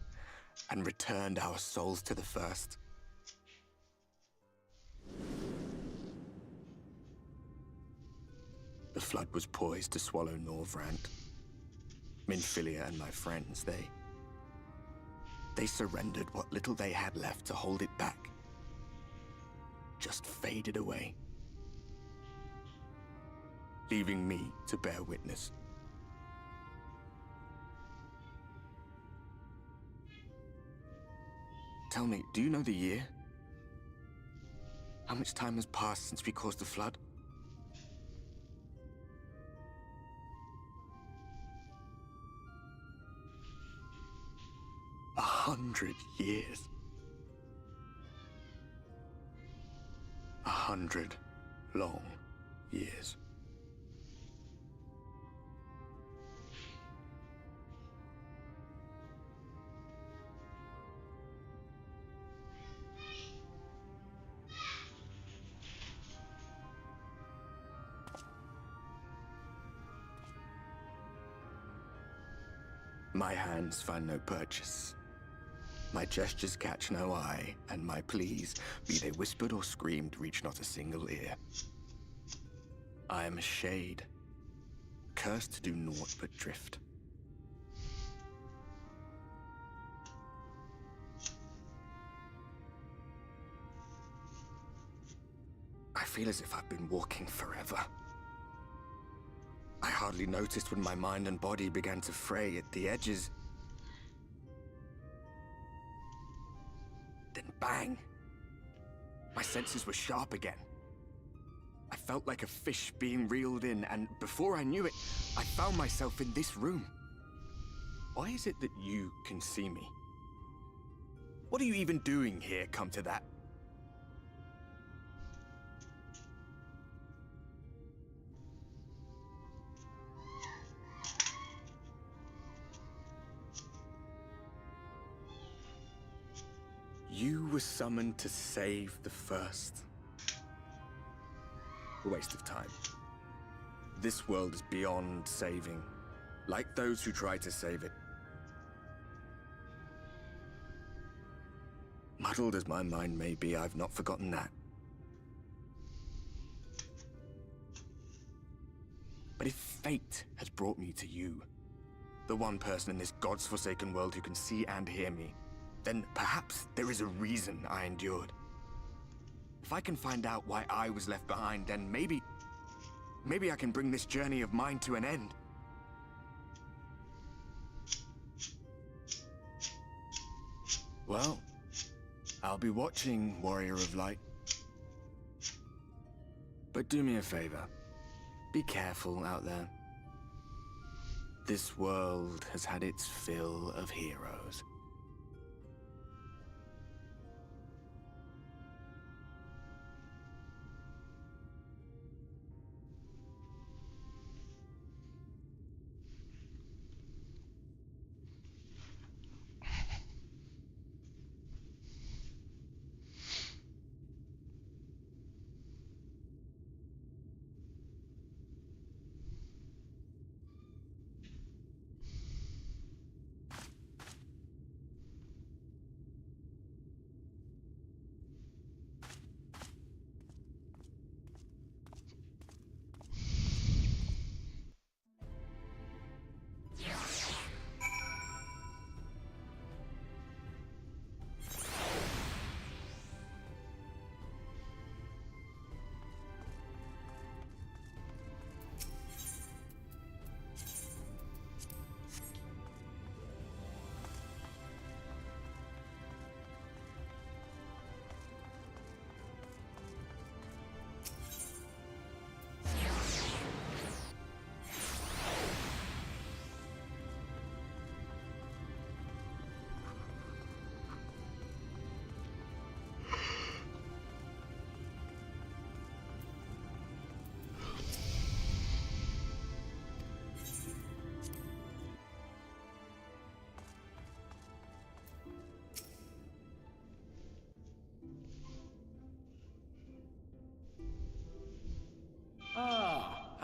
and returned our souls to the First. The flood was poised to swallow Norvrant. Minfilia and my friends, they surrendered what little they had left to hold it back. Just faded away, leaving me to bear witness. Tell me, do you know the year? How much time has passed since we caused the flood? 100 years. 100 long years. My hands find no purchase. My gestures catch no eye, and my pleas, be they whispered or screamed, reach not a single ear. I am a shade, cursed to do naught but drift. I feel as if I've been walking forever. I hardly noticed when my mind and body began to fray at the edges. Then bang! My senses were sharp again. I felt like a fish being reeled in, and before I knew it, I found myself in this room. Why is it that you can see me? What are you even doing here, come to that? You were summoned to save the First. A waste of time. This world is beyond saving, like those who try to save it. Muddled as my mind may be, I've not forgotten that. But if fate has brought me to you, the one person in this God's forsaken world who can see and hear me, then perhaps there is a reason I endured. If I can find out why I was left behind, then maybe I can bring this journey of mine to an end. Well, I'll be watching, Warrior of Light. But do me a favor. Be careful out there. This world has had its fill of heroes.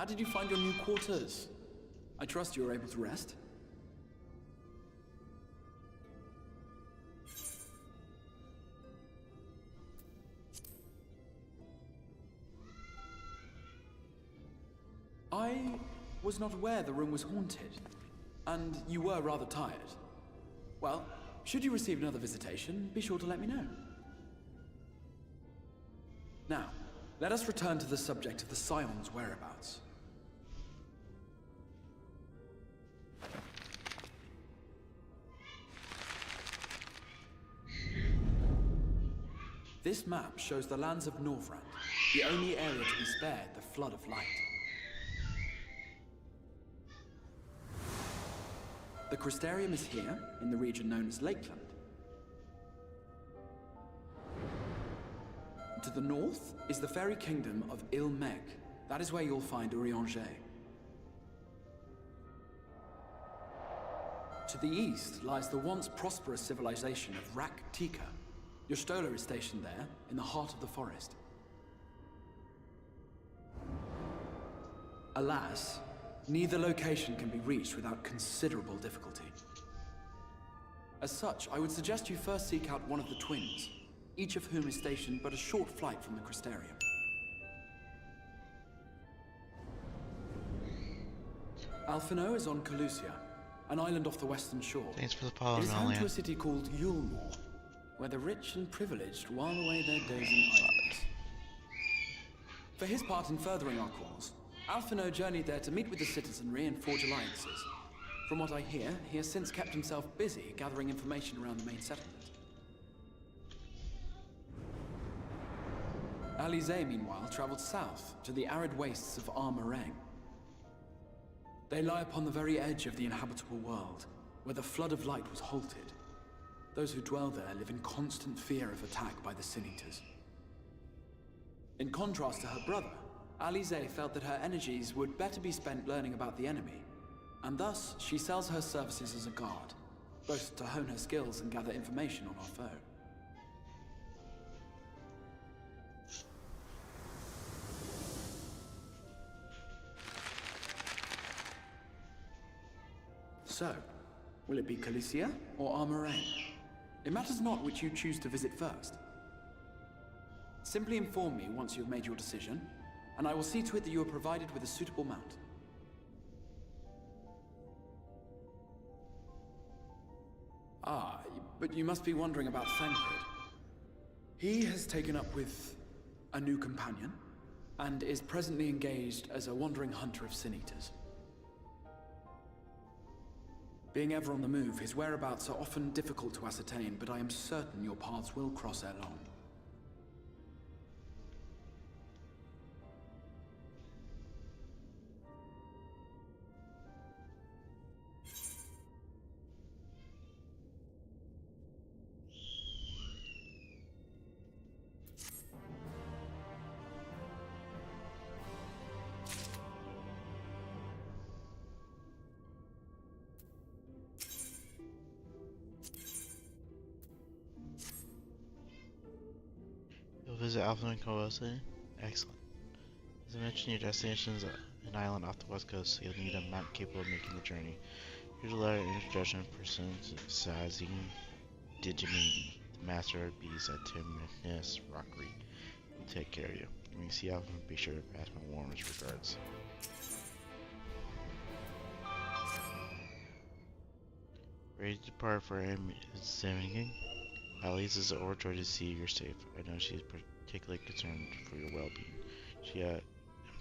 did you find your new quarters? I trust you were able to rest? I was not aware the room was haunted, and you were rather tired. Well, should you receive another visitation, be sure to let me know. Now, let us return to the subject of the Scion's whereabouts. This map shows the lands of Norvrand, the only area to be spared the Flood of Light. The Crystarium is here, in the region known as Lakeland. To the north is the fairy kingdom of Il-Meg. That is where you'll find Urianger. To the east lies the once prosperous civilization of Rak-Tika. Your Stola is stationed there, in the heart of the forest. Alas, neither location can be reached without considerable difficulty. As such, I would suggest you first seek out one of the twins, each of whom is stationed but a short flight from the Crystarium. Alphino is on Calusia, an island off the western shore. Thanks for the follow, It is home to Nolan. a city called Yulmore, where the rich and privileged while away their days in idleness. For his part in furthering our cause, Alphino journeyed there to meet with the citizenry and forge alliances. From what I hear, he has since kept himself busy gathering information around the main settlement. Alize, meanwhile, traveled south to the arid wastes of Armarang. They lie upon the very edge of the inhabitable world, where the Flood of Light was halted. Those who dwell there live in constant fear of attack by the Sin Eaters. In contrast to her brother, Alize felt that her energies would better be spent learning about the enemy, and thus she sells her services as a guard, both to hone her skills and gather information on our foe. So, will it be Calicia or Armarang? It matters not which you choose to visit first. Simply inform me once you have made your decision, and I will see to it that you are provided with a suitable mount. Ah, but you must be wondering about Thancred. He has taken up with a new companion, and is presently engaged as a wandering hunter of Sin Eaters. Being ever on the move, his whereabouts are often difficult to ascertain, but I am certain your paths will cross ere long. You'll visit Alpha and City? Excellent. As I mentioned, your destination is an island off the west coast, so you'll need a map capable of making the journey. Here's a letter introduction person Sazing Digimini, the master of bees at Timness Rockery. Will take care of you. When you see Alpha, be sure to pass my warmest regards. Ready to depart for examining? Alice is overjoyed to see you're safe. I know she is particularly concerned for your well-being. She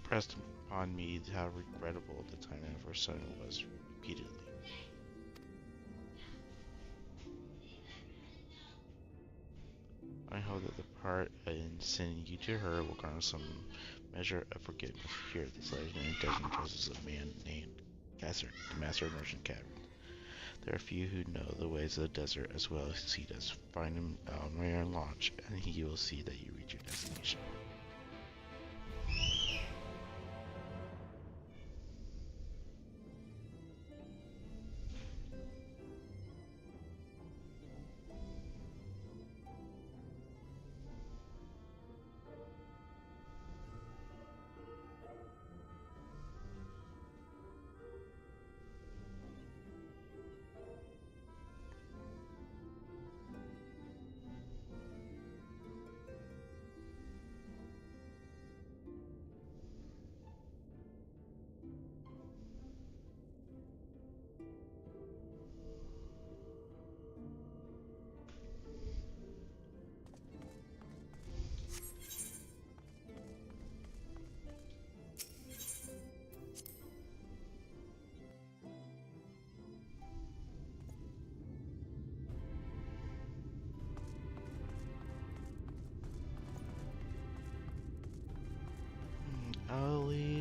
impressed upon me how regrettable the timing of her son was repeatedly. I hope that the part in sending you to her will garner some measure of forgiveness. Here, this legend and Desmond addresses a man named Casser, the master of Merchant Cavern. There are few who know the ways of the desert as well as he does. Find him Almir and launch, and he will see that you reach your destination.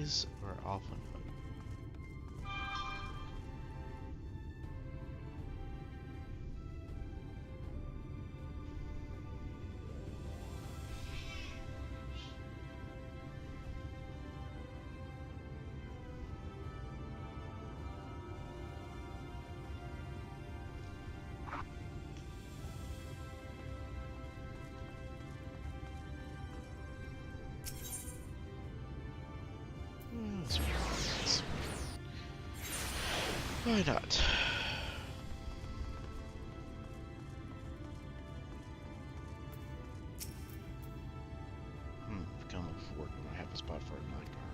enemies or Alpha mode? Why not? Become a work when I have a spot for a night guard.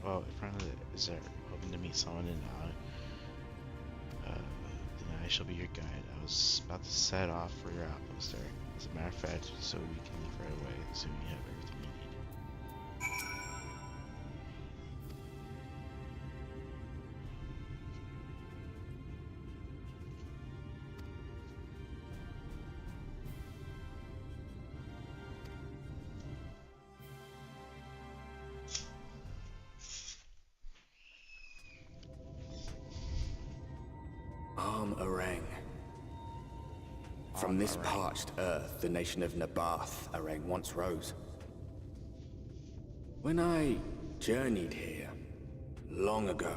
Oh, in front of it, is there hoping to meet someone in then I shall be your guide. I was about to set off for your outpost there. As a matter of fact, so we can leave right away, assuming you have everything you need. Arang. From this parched earth, the nation of Nabath, Arang once rose. When I journeyed here, long ago,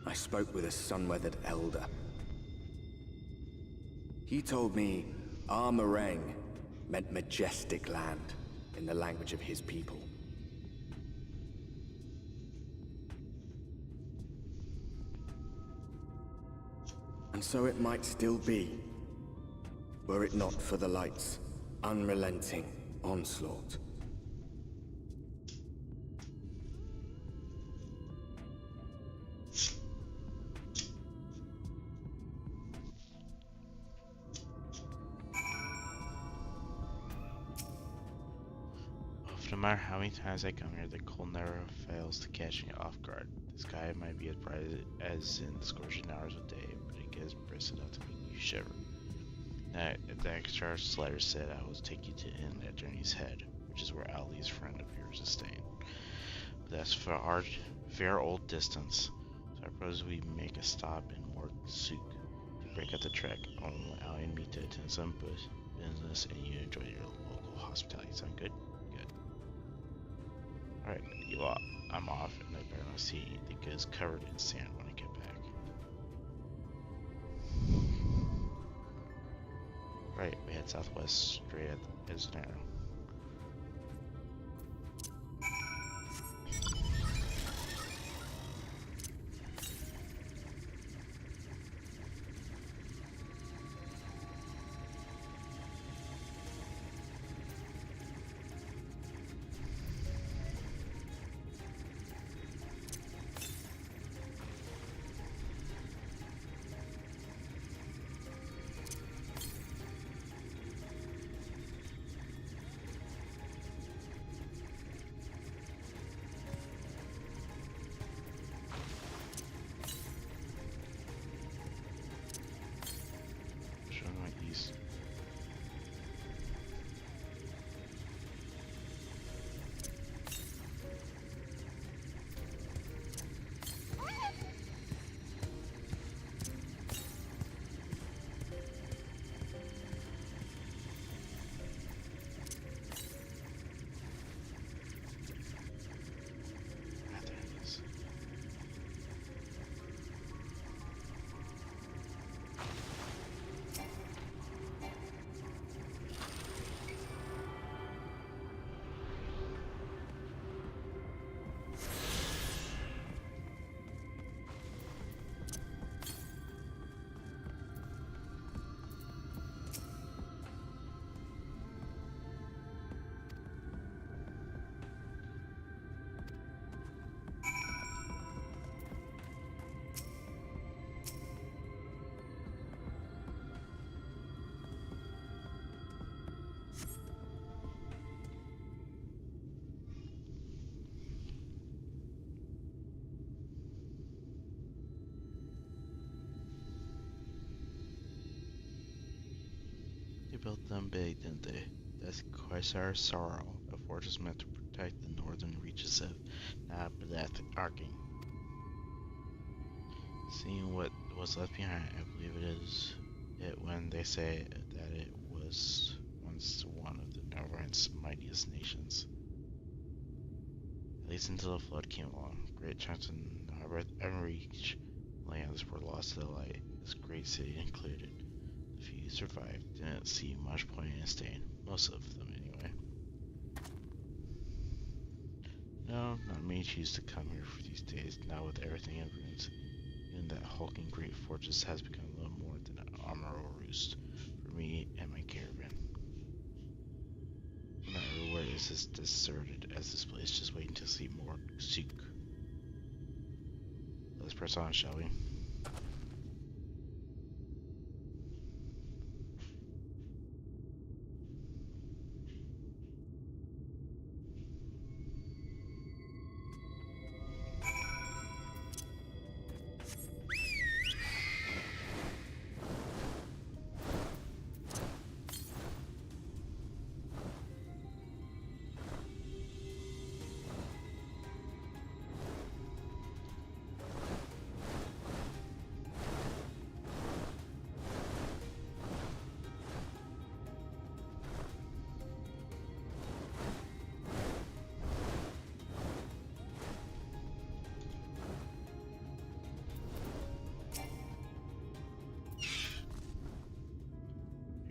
I spoke with a sun-weathered elder. He told me Arang meant majestic land in the language of his people. And so it might still be, were it not for the light's unrelenting onslaught. No matter how many times I come here, the cold never fails to catch me off guard. The sky might be as bright as in the scorching hours of day, but it gets brisk enough to make you shiver. The extra letter said I will take you to inn at Journey's Head, which is where Ali's friend of yours is staying. But that's for our fair old distance, so I propose we make a stop in Mortsuk to break up the trek. I'll allow Ali and me to attend some business, and you enjoy your local hospitality. Sound good? Alright, I'm off, and I better not see the goods covered in sand when I get back. Right, we head southwest straight at Esnaro. built them big, didn't they? That's Quasar Sorrow, a fortress meant to protect the northern reaches of Nableth Arking. Seeing what was left behind, I believe it is it when they say that it was once one of the Neverland's mightiest nations. At least until the flood came along. Great chunks of unreached lands were lost to the light, this great city included. The few who survived didn't see much point in staying, most of them anyway. No, not many choose to come here for these days, now with everything in ruins. Even that hulking great fortress has become little more than an armor roost for me and my caravan. No matter where is as deserted as this place, just waiting to see more Sook. Let's press on, shall we?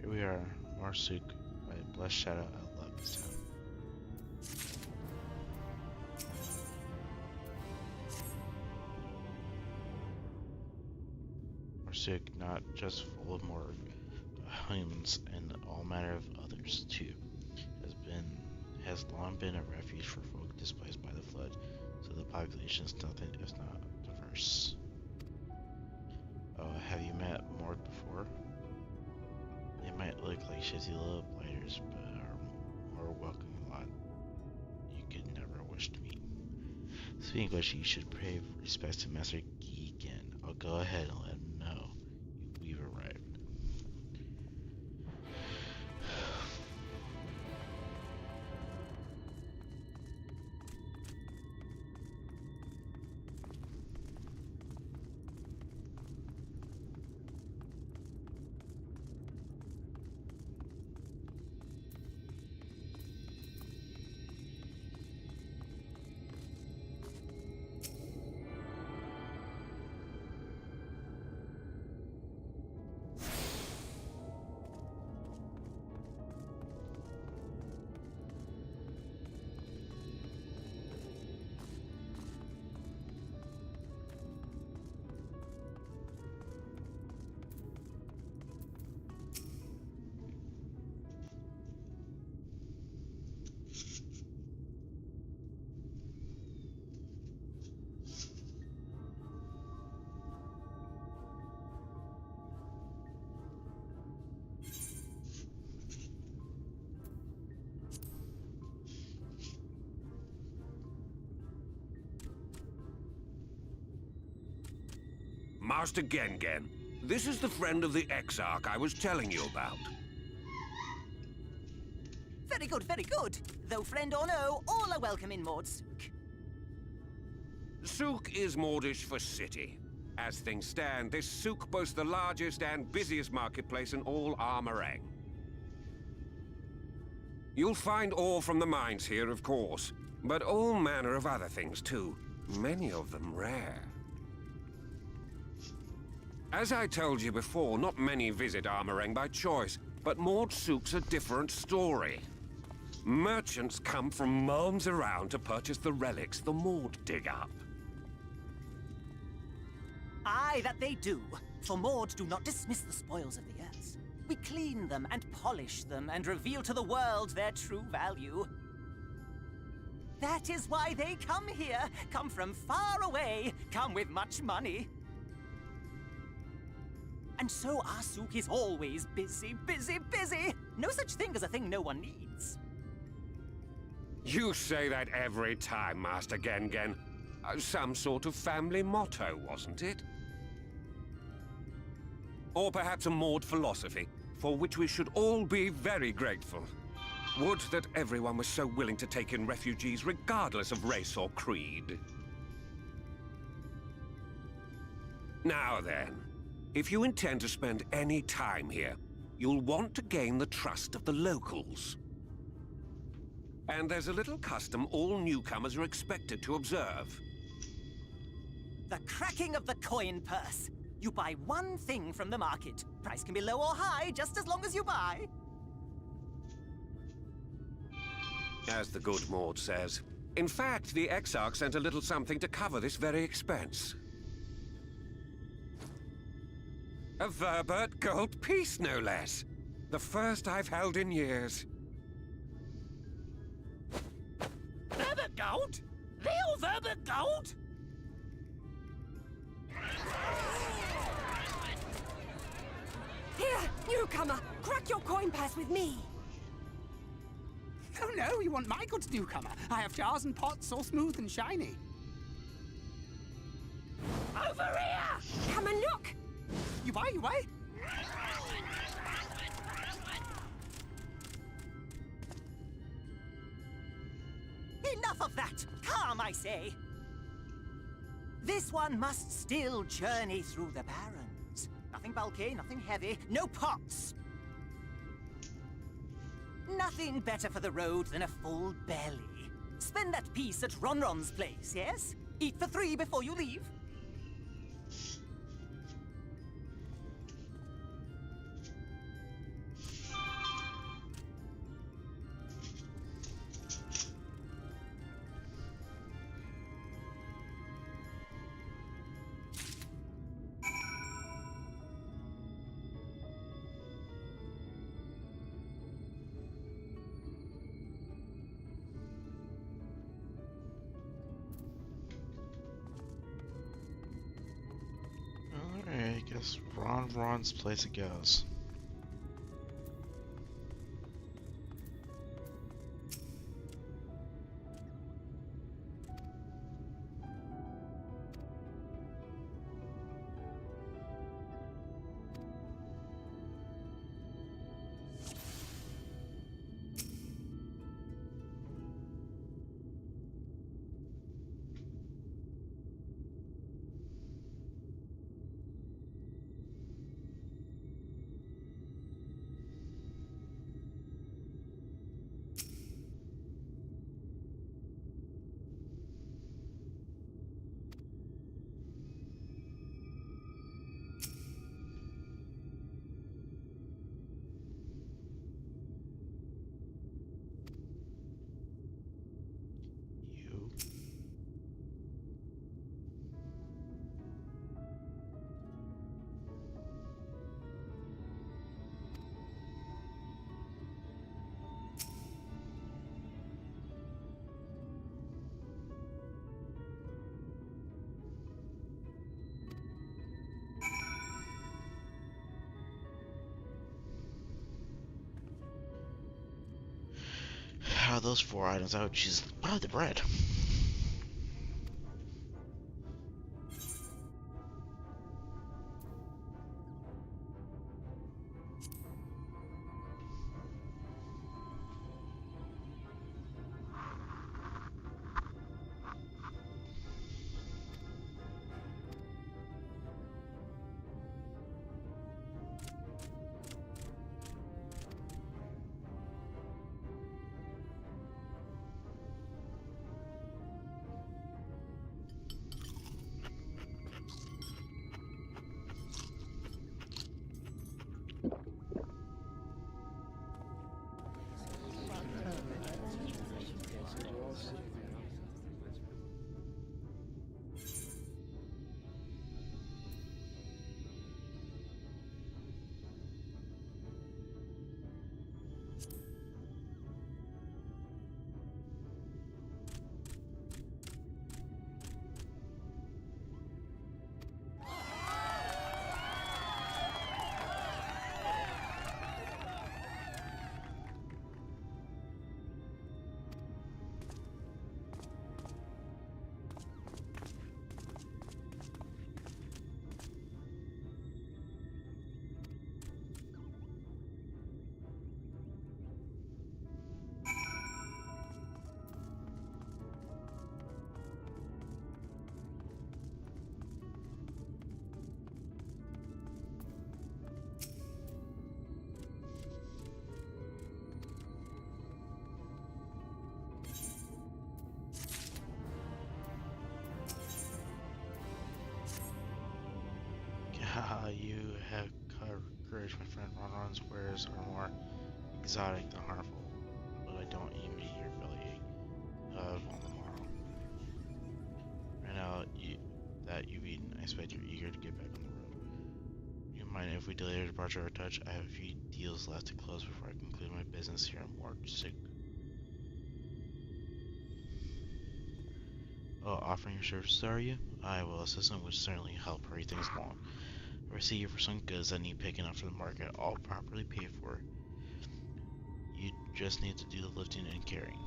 Here we are, Marsuk, by a blessed shadow. I love this town. Marsuk, not just full of morgue, but humans and all manner of others too, has long been a refuge for folk displaced by the flood, so the population is nothing if not diverse. Oh, have you met Mord before? They might look like shitty little blighters, but are more welcoming lot you could never wish to meet. Speaking of which, you should pay respect to Master Geegan. I'll go ahead and let him know we've arrived. Master Gengen, this is the friend of the Exarch I was telling you about. Very good, very good. Though friend or no, all are welcome in Mordsook. Sook is Mordish for city. As things stand, this souk boasts the largest and busiest marketplace in all Armorang. You'll find ore from the mines here, of course, but all manner of other things too, many of them rare. As I told you before, not many visit Armorang by choice, but Mordsook's a different story. Merchants come from miles around to purchase the relics the Mord dig up. Aye, that they do. For Mord do not dismiss the spoils of the earth. We clean them and polish them and reveal to the world their true value. That is why they come here, come from far away, come with much money. And so our souk is always busy, busy, busy. No such thing as a thing no one needs. You say that every time, Master Gengen. Some sort of family motto, wasn't it? Or perhaps a Mord philosophy. for which we should all be very grateful. Would that everyone was so willing to take in refugees regardless of race or creed. Now then, if you intend to spend any time here, you'll want to gain the trust of the locals. And there's a little custom all newcomers are expected to observe. The cracking of the coin purse. You buy one thing from the market. Price can be low or high, just as long as you buy. As the good Maud says. In fact, the Exarch sent a little something to cover this very expense. A Verbert gold piece, no less. The first I've held in years. Verbert gold? Real Verbert gold? Here, newcomer, crack your coin purse with me. Oh no, you want my goods, newcomer. I have jars and pots all smooth and shiny. Over here! Come and look! You buy, you buy. Enough of that! Calm, I say! This one must still journey through the Barrens. Nothing bulky, nothing heavy, no pots. Nothing better for the road than a full belly. Spend that piece at Ronron's place, yes? Eat for 3 before you leave. Alright, I guess Ron's place it goes. Out of those 4 items, I would choose probably the bread. friend Ronron's wares are more exotic than harmful, but I don't envy your bellyache on the morrow. Right now that you've eaten, I expect you're eager to get back on the road. You mind if we delay our departure a touch? I have a few deals left to close before I conclude my business here in Morgsig. Oh, offering your services, are you? I will. Assistant would certainly help hurry things along. I see you for some goods that need picking up for the market, all properly paid for. You just need to do the lifting and carrying.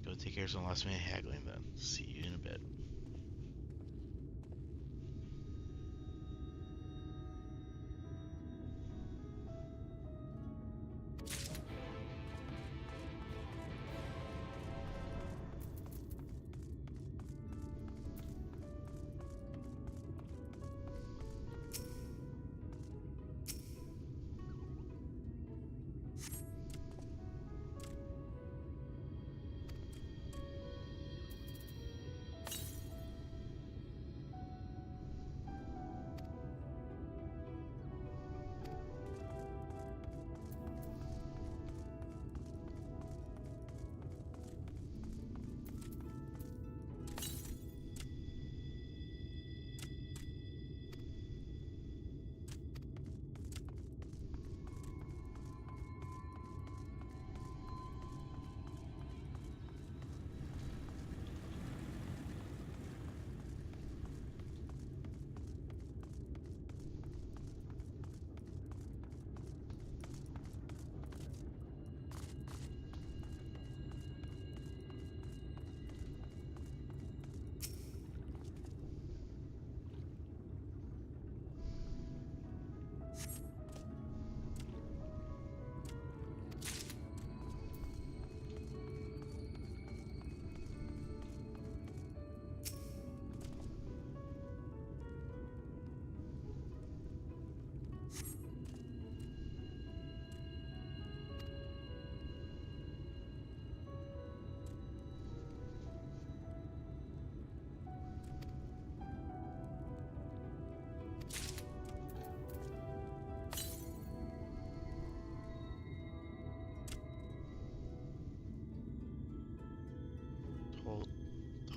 Go take care of some last minute haggling then. See you in a bit.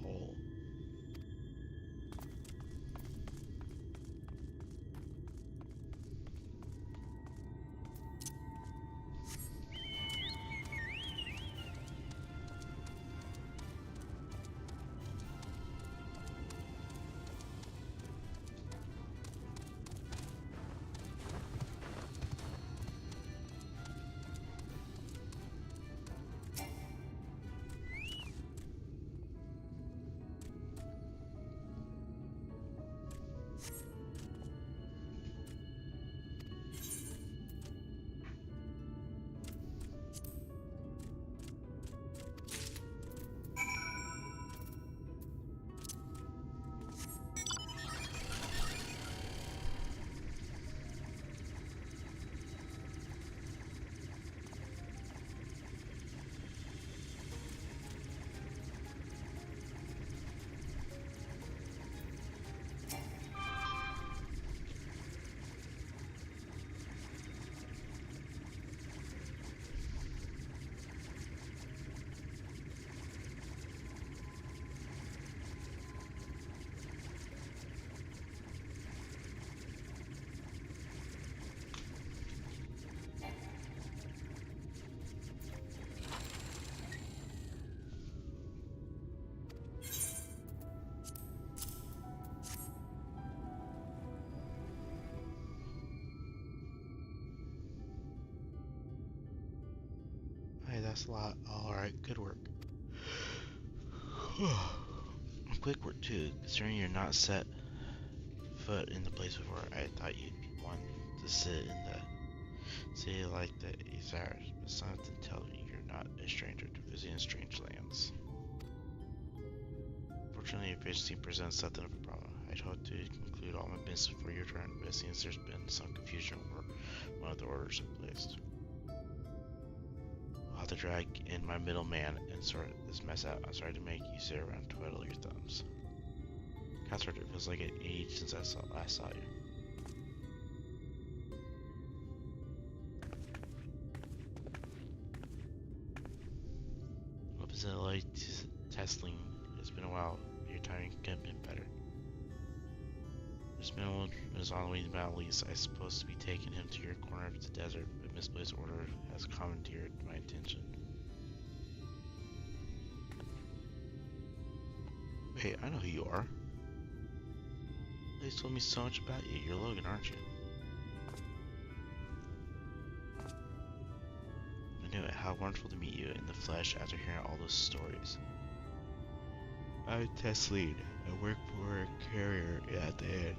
Toll. Hey, that's a lot. Alright, good work. Quick work too, considering you're not set foot in the place before. I thought you'd want to sit in the city like the Azars, but something tells me you're not a stranger to visiting strange lands. Fortunately, your efficiency presents something of a problem. I'd hoped to conclude all my business before your turn, but it seems there's been some confusion over one of the orders I placed. I'll have to drag in my middleman and sort this mess out. I'm sorry to make you sit around and twiddle your thumbs. Catherine, it feels like an age since I last saw you. What is it like testing? It's been a while. Your timing could have been better. This man is on the way to Mount Lease. I'm supposed to be taking him to your corner of the desert, but misplaced order has commandeered my attention. Hey, I know who you are. They told me so much about you. You're Logan, aren't you? I knew it. How wonderful to meet you in the flesh after hearing all those stories. I'm Tess Lead. I work for a carrier at the inn.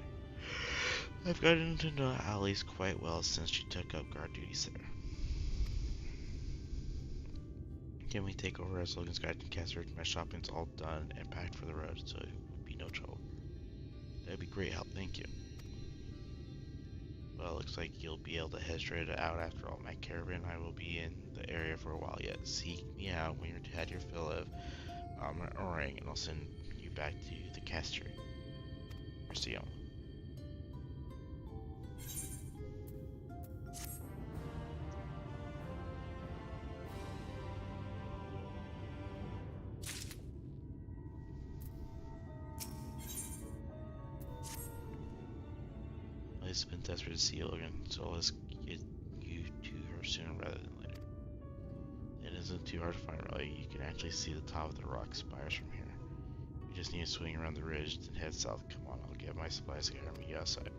I've gotten to know Alice quite well since she took up guard duties there. Can we take over as Logan's guide to Casper? My shopping's all done and packed for the road, so it would be no trouble. That'd be great help, thank you. Well, looks like you'll be able to head straight out after all. My caravan and I will be in the area for a while yet. Seek me out when you've had your fill of orang, and I'll send you back to the caster. Mercy. It's been desperate to see you, Logan, so let's get you to her sooner rather than later. It isn't too hard to find, really. You can actually see the top of the rock spires from here. We just need to swing around the ridge, then head south. Come on, I'll get my supplies and meet you outside.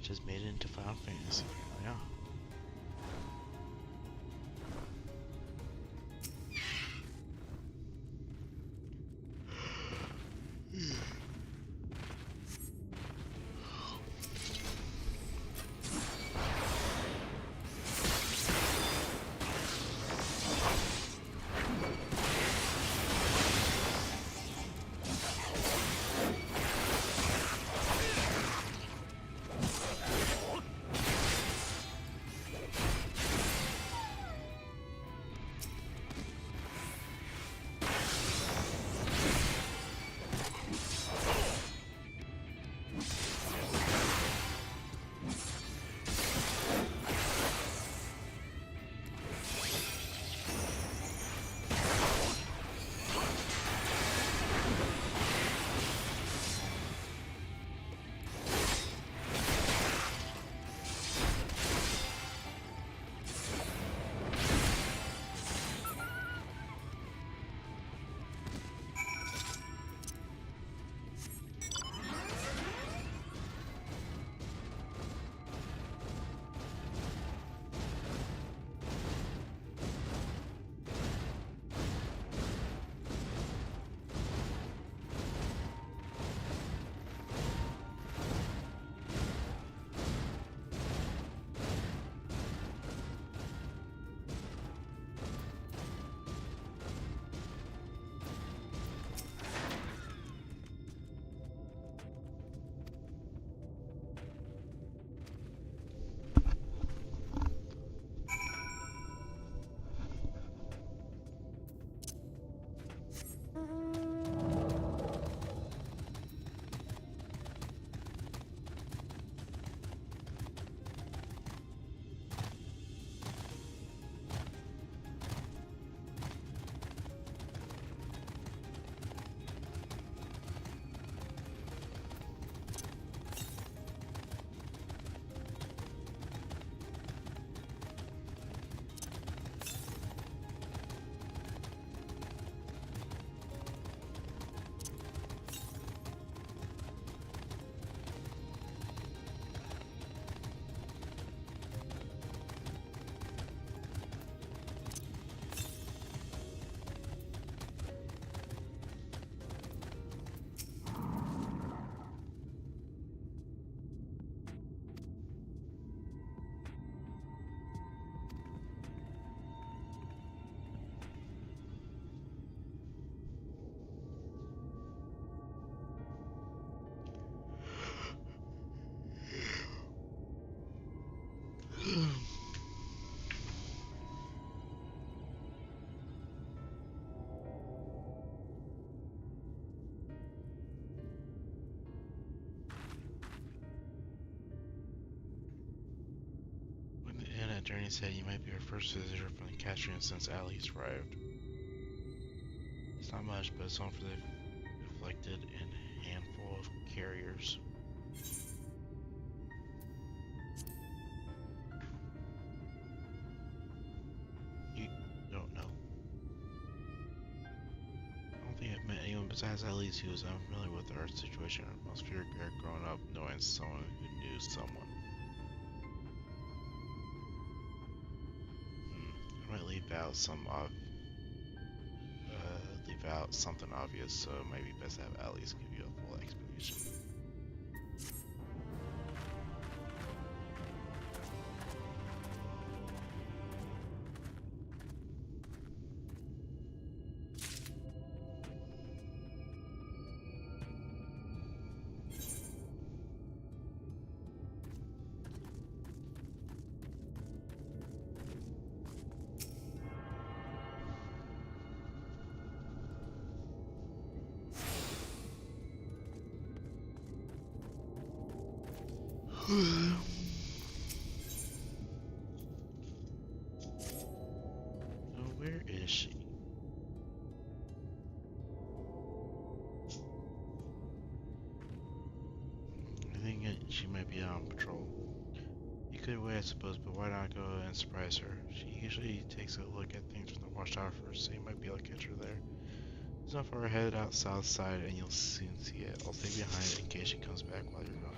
Just made it into Final Fantasy. Oh, yeah. journey said you might be our first visitor from the Castrian since Alice arrived. It's not much, but it's on for the afflicted and a handful of carriers. You don't know. I don't think I've met anyone besides Alice who was unfamiliar with our situation. Most figured growing up knowing someone who knew someone. I might leave out something obvious, so it might be best to have Alice give you a full explanation. So where is she? I think she might be on patrol. You could wait, I suppose, but why not go and surprise her? She usually takes a look at things from the watchtower first, so you might be able to catch her there. It's not far ahead out south side, and you'll soon see it. I'll stay behind in case she comes back while you're gone.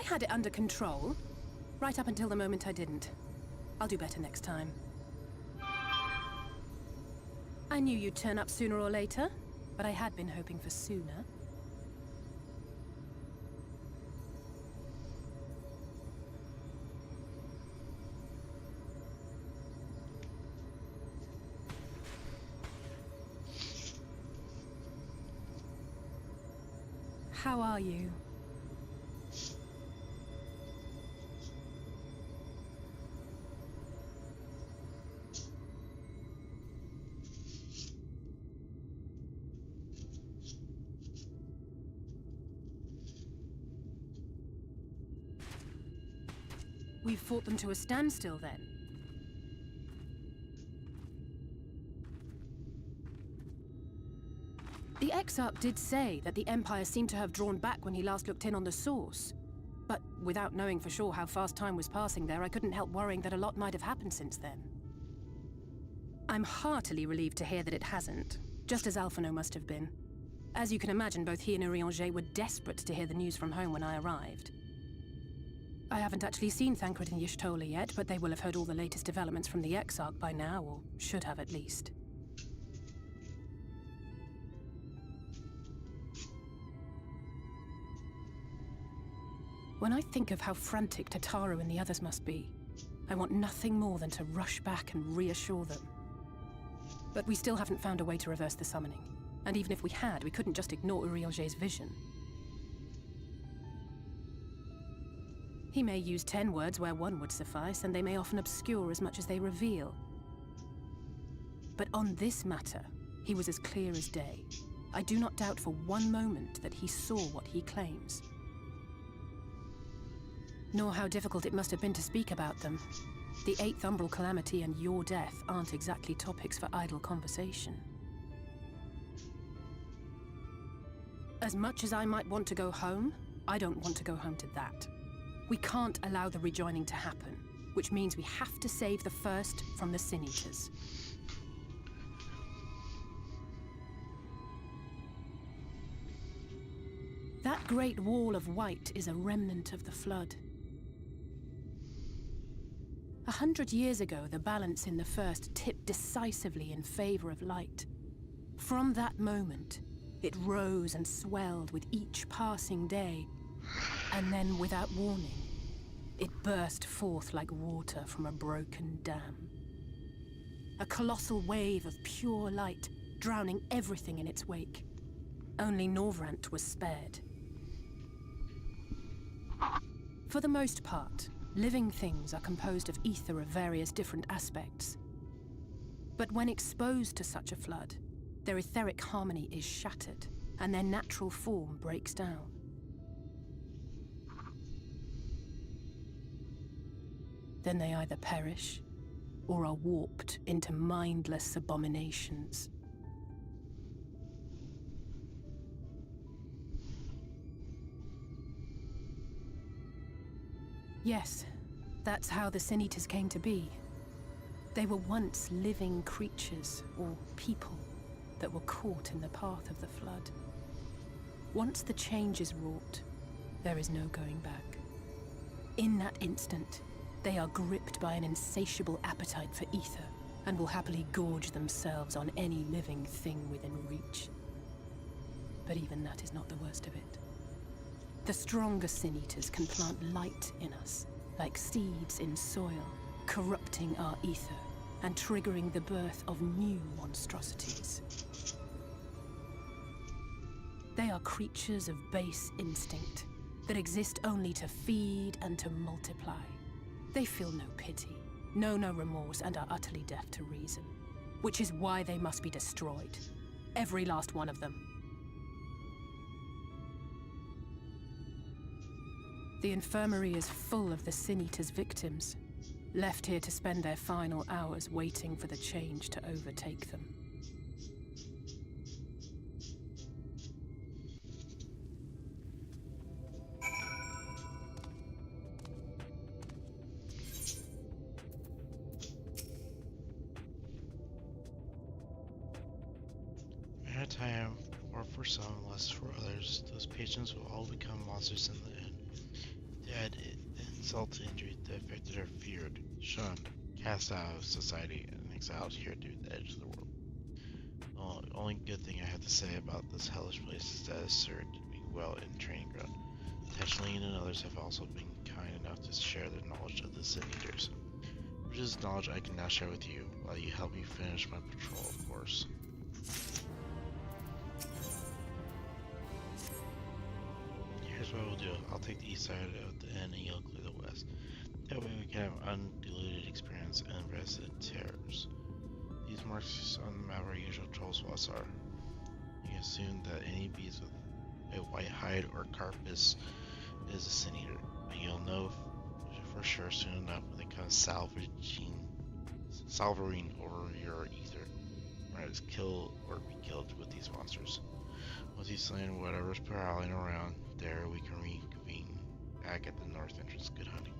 had it under control. Right up until the moment I didn't. I'll do better next time. I knew you'd turn up sooner or later, but I had been hoping for sooner. How are you? We've fought them to a standstill, then. The Exarch did say that the Empire seemed to have drawn back when he last looked in on the source. But without knowing for sure how fast time was passing there, I couldn't help worrying that a lot might have happened since then. I'm heartily relieved to hear that it hasn't, just as Alphino must have been. As you can imagine, both he and Urianger were desperate to hear the news from home when I arrived. I haven't actually seen Thancred and Y'shtola yet, but they will have heard all the latest developments from the Exarch by now, or should have at least. When I think of how frantic Tataru and the others must be, I want nothing more than to rush back and reassure them. But we still haven't found a way to reverse the summoning. And even if we had, we couldn't just ignore Urianger's vision. He may use 10 words where one would suffice, and they may often obscure as much as they reveal. But on this matter, he was as clear as day. I do not doubt for one moment that he saw what he claims. Nor how difficult it must have been to speak about them. The 8th Umbral Calamity and your death aren't exactly topics for idle conversation. As much as I might want to go home, I don't want to go home to that. We can't allow the rejoining to happen, which means we have to save the First from the Sin Eaters. That great wall of white is a remnant of the Flood. 100 years ago, the balance in the First tipped decisively in favor of light. From that moment, it rose and swelled with each passing day, and then, without warning, it burst forth like water from a broken dam. A colossal wave of pure light, drowning everything in its wake. Only Norvrant was spared. For the most part, living things are composed of ether of various different aspects. But when exposed to such a flood, their etheric harmony is shattered, and their natural form breaks down. Then they either perish, or are warped into mindless abominations. Yes, that's how the Sin Eaters came to be. They were once living creatures, or people, that were caught in the path of the Flood. Once the change is wrought, there is no going back. In that instant, they are gripped by an insatiable appetite for ether, and will happily gorge themselves on any living thing within reach. But even that is not the worst of it. The stronger Sin Eaters can plant light in us, like seeds in soil, corrupting our ether, and triggering the birth of new monstrosities. They are creatures of base instinct, that exist only to feed and to multiply. They feel no pity, know no remorse, and are utterly deaf to reason. Which is why they must be destroyed. Every last one of them. The infirmary is full of the Sin Eaters' victims, left here to spend their final hours waiting for the change to overtake them. Time, or for some, less for others, those patients will all become monsters in the end. The insult to injury that affected her feared, shunned, cast out of society, and exiled here to the edge of the world. The only good thing I have to say about this hellish place is that it served me well in training ground. Tetchlane and others have also been kind enough to share their knowledge of the Sin Eaters, which is knowledge I can now share with you, while you help me finish my patrol, of course. Here's what we'll do. I'll take the east side of the inn and you'll clear the west. That way we can have undiluted experience and resident terrors. These marks on the map are usual troll spots are. You can assume that any beast with a white hide or carapace is a Sin Eater, but you'll know for sure soon enough when they come salvering over your ether. Right, is kill or be killed with these monsters. Once you've slain whatever's prowling around there, we can reconvene back at the north entrance. Good hunting.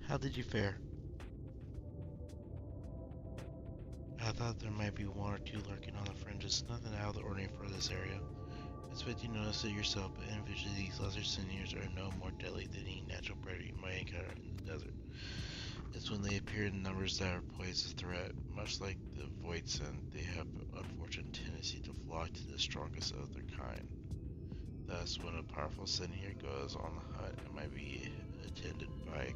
How did you fare? I thought there might be one or two lurking on the fringes, nothing out of the ordinary for this area. I expect you noticed it yourself, but individually these lesser sinews are no more deadly than any natural predator you might encounter in the desert. It's when they appear in numbers that are posed a threat. Much like the Void Scent, they have an unfortunate tendency to flock to the strongest of their kind. Thus, when a powerful Senior goes on the hunt, it might be attended by a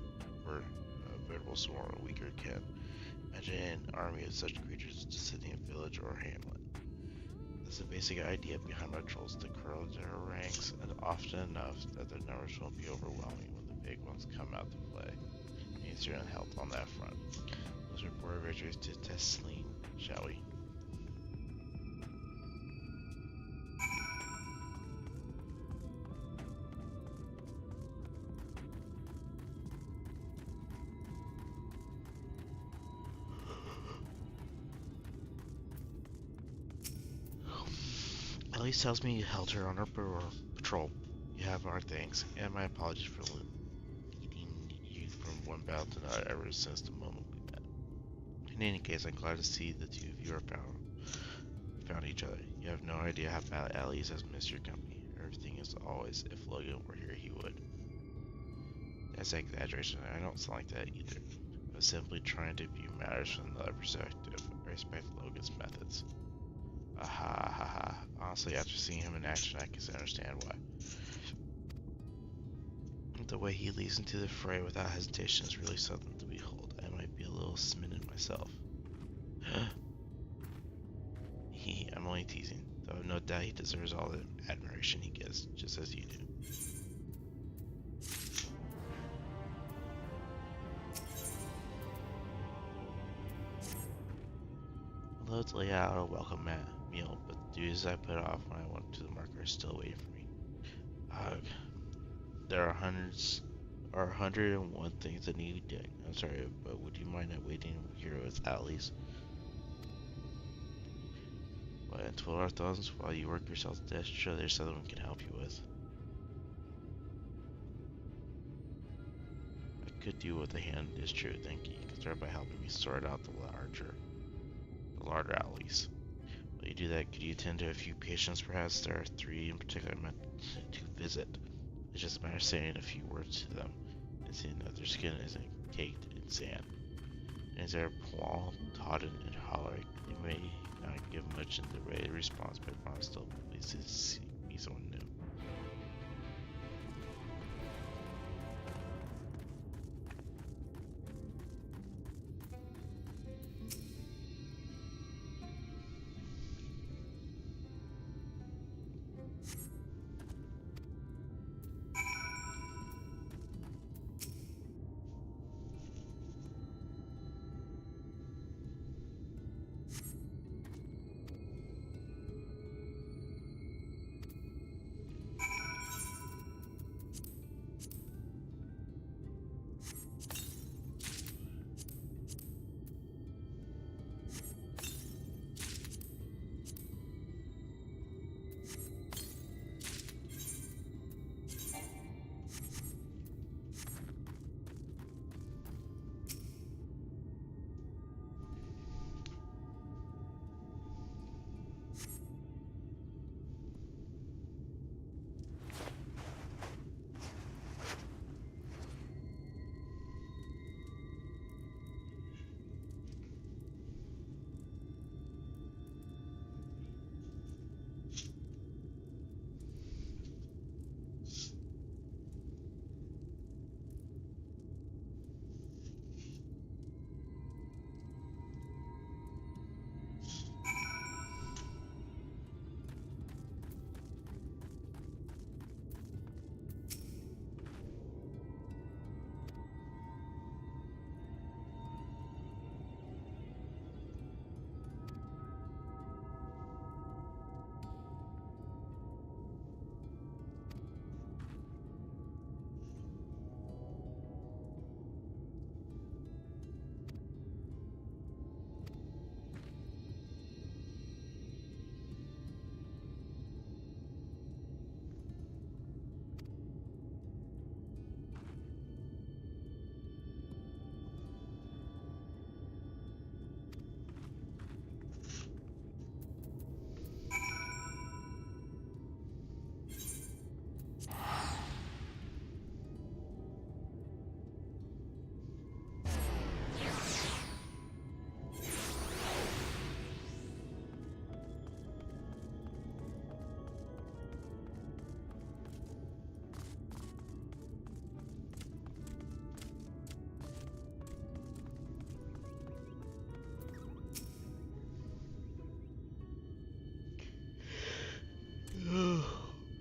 veritable swarm of weaker kin. Imagine an army of such creatures descending a village or hamlet. That's the basic idea behind my trolls to curl their ranks, and often enough that their numbers won't be overwhelming when the big ones come out to play. Means you're unhelped on that front. Let's report our victories to Tesleen, shall we? Elise tells me you held her on her patrol. You have our thanks, and my apologies for leading you from one battle to another ever since the moment we met. In any case, I'm glad to see the two of you are found each other. You have no idea how bad Elise has missed your company. Everything is always, if Logan were here, he would. That's an exaggeration. I don't sound like that either. I was simply trying to view matters from another perspective. I respect Logan's methods. Aha, ha, ha. Honestly, after seeing him in action, I can understand why. The way he leads into the fray without hesitation is really something to behold. I might be a little smitten myself. I'm only teasing, though no doubt he deserves all the admiration he gets, just as you do. Although to lay out a welcome meal, but the duties I put off when I went to the market are still waiting for me. There are 101 things that need doing. I'm sorry, but would you mind not waiting here with Alice? What, and 12 our thumbs while you work yourself to death? Sure, there's something we can help you with. I could do with a hand, is true, thank you. You can start by helping me sort out the larder Alice. While you do that, could you attend to a few patients perhaps? There are 3 in particular I meant to visit. It's just a matter of saying a few words to them and seeing that their skin isn't caked in sand. And as they're all taught and hollering, they may not give much in the way of response, but I'm still pleased to see me someone new.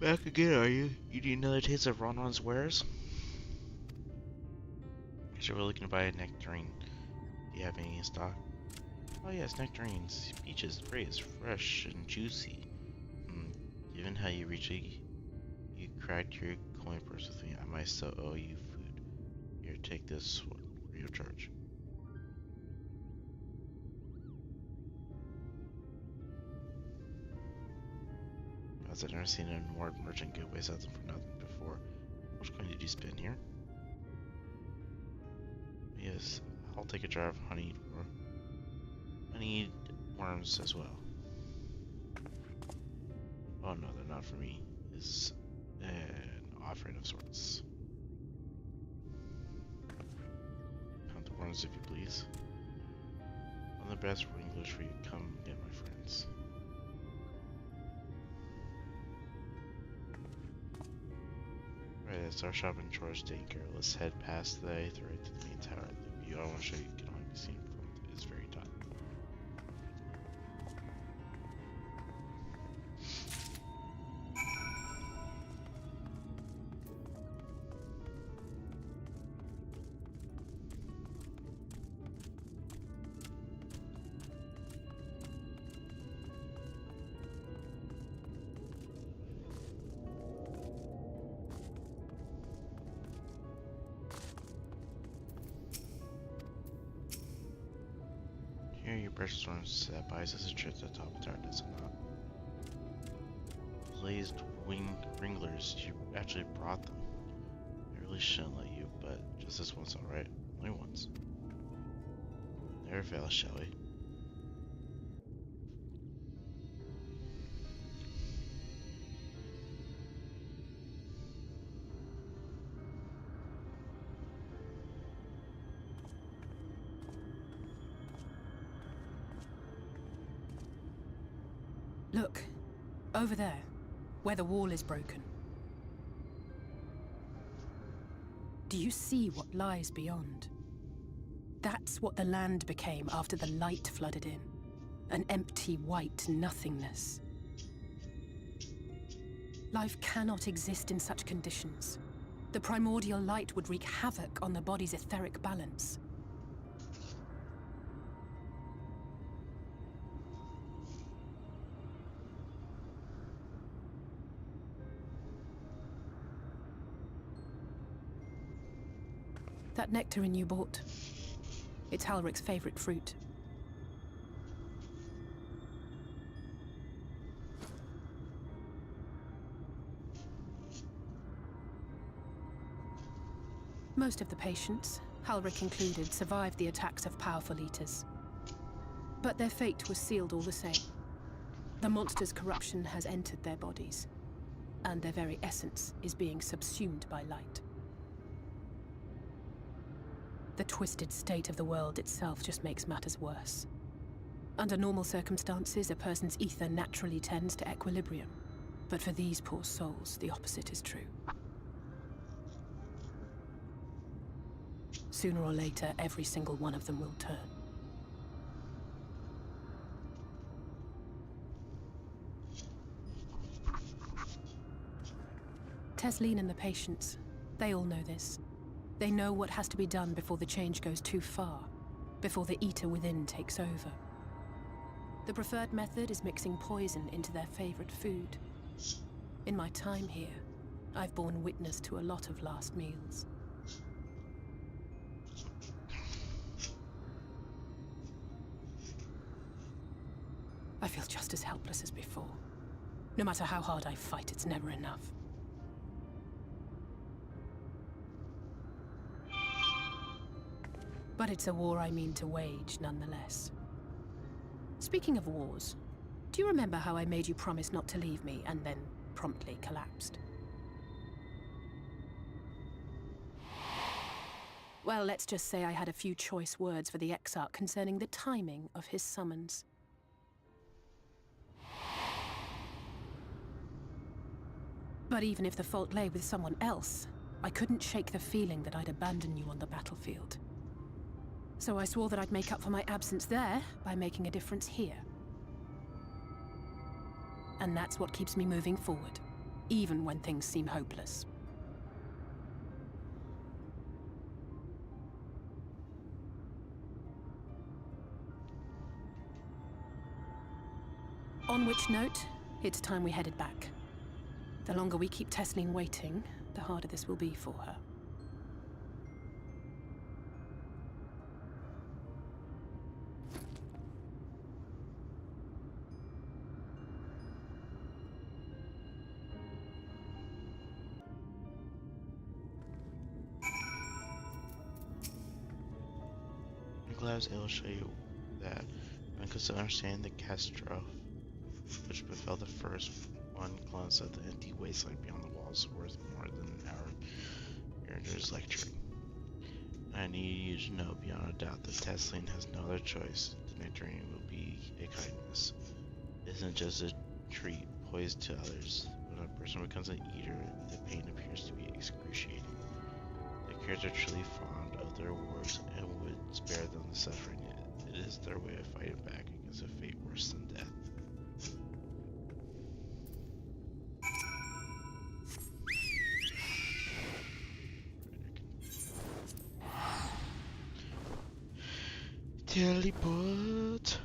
Back again, are you? You need another taste of Ronron's wares? Actually, we're looking to buy a nectarine. Do you have any in stock? Oh yes, nectarines. Peaches, grapes, fresh and juicy. Given how you cracked your coin purse with me, I might still owe you food. Here, take this one for your charge. I've never seen a more merchant get away something for nothing before. How much coin did you spend here? Yes, I'll take a jar of honeyed worms as well. Oh no, they're not for me. It's an offering of sorts. Count the worms if you please. On the best wranglers for you. Come get my friends. Right, that's our shopping chores taken care of. Let's head past the right to the main tower. The view I want to show you can only be seen from is very top. Here, your precious ones that buys us a trip to the top of tower, does it not? Glazed wing wranglers, you actually brought them. I really shouldn't let you, but just this one's alright. Only once. Never fail, shall we? Look, over there, where the wall is broken. Do you see what lies beyond? That's what the land became after the light flooded in. An empty, white nothingness. Life cannot exist in such conditions. The primordial light would wreak havoc on the body's etheric balance. That nectarine you bought, it's Halric's favorite fruit. Most of the patients, Halric included, survived the attacks of powerful eaters. But their fate was sealed all the same. The monster's corruption has entered their bodies, and their very essence is being subsumed by light. The twisted state of the world itself just makes matters worse. Under normal circumstances, a person's ether naturally tends to equilibrium. But for these poor souls, the opposite is true. Sooner or later, every single one of them will turn. Tesleen and the patients, they all know this. They know what has to be done before the change goes too far, before the eater within takes over. The preferred method is mixing poison into their favorite food. In my time here, I've borne witness to a lot of last meals. I feel just as helpless as before. No matter how hard I fight, it's never enough. But it's a war I mean to wage, nonetheless. Speaking of wars, do you remember how I made you promise not to leave me and then promptly collapsed? Well, let's just say I had a few choice words for the Exarch concerning the timing of his summons. But even if the fault lay with someone else, I couldn't shake the feeling that I'd abandon you on the battlefield. So I swore that I'd make up for my absence there by making a difference here. And that's what keeps me moving forward. even when things seem hopeless. On which note, it's time we headed back. The longer we keep Tesleen waiting, the harder this will be for her. I'm glad I was able to show you that when consider understanding the catastrophe which befell the first one glance at the empty wasteland beyond the walls worth more than an hour Eringer's lecturing. I need you to know beyond a doubt that Tesleen has no other choice. The nectarine will be a kindness. It isn't just a treat poised to others. When a person becomes an eater, the pain appears to be excruciating. The creatures are truly fond of their works and would spare them the suffering. It is their way of fighting back against a fate worse than death. Teleport.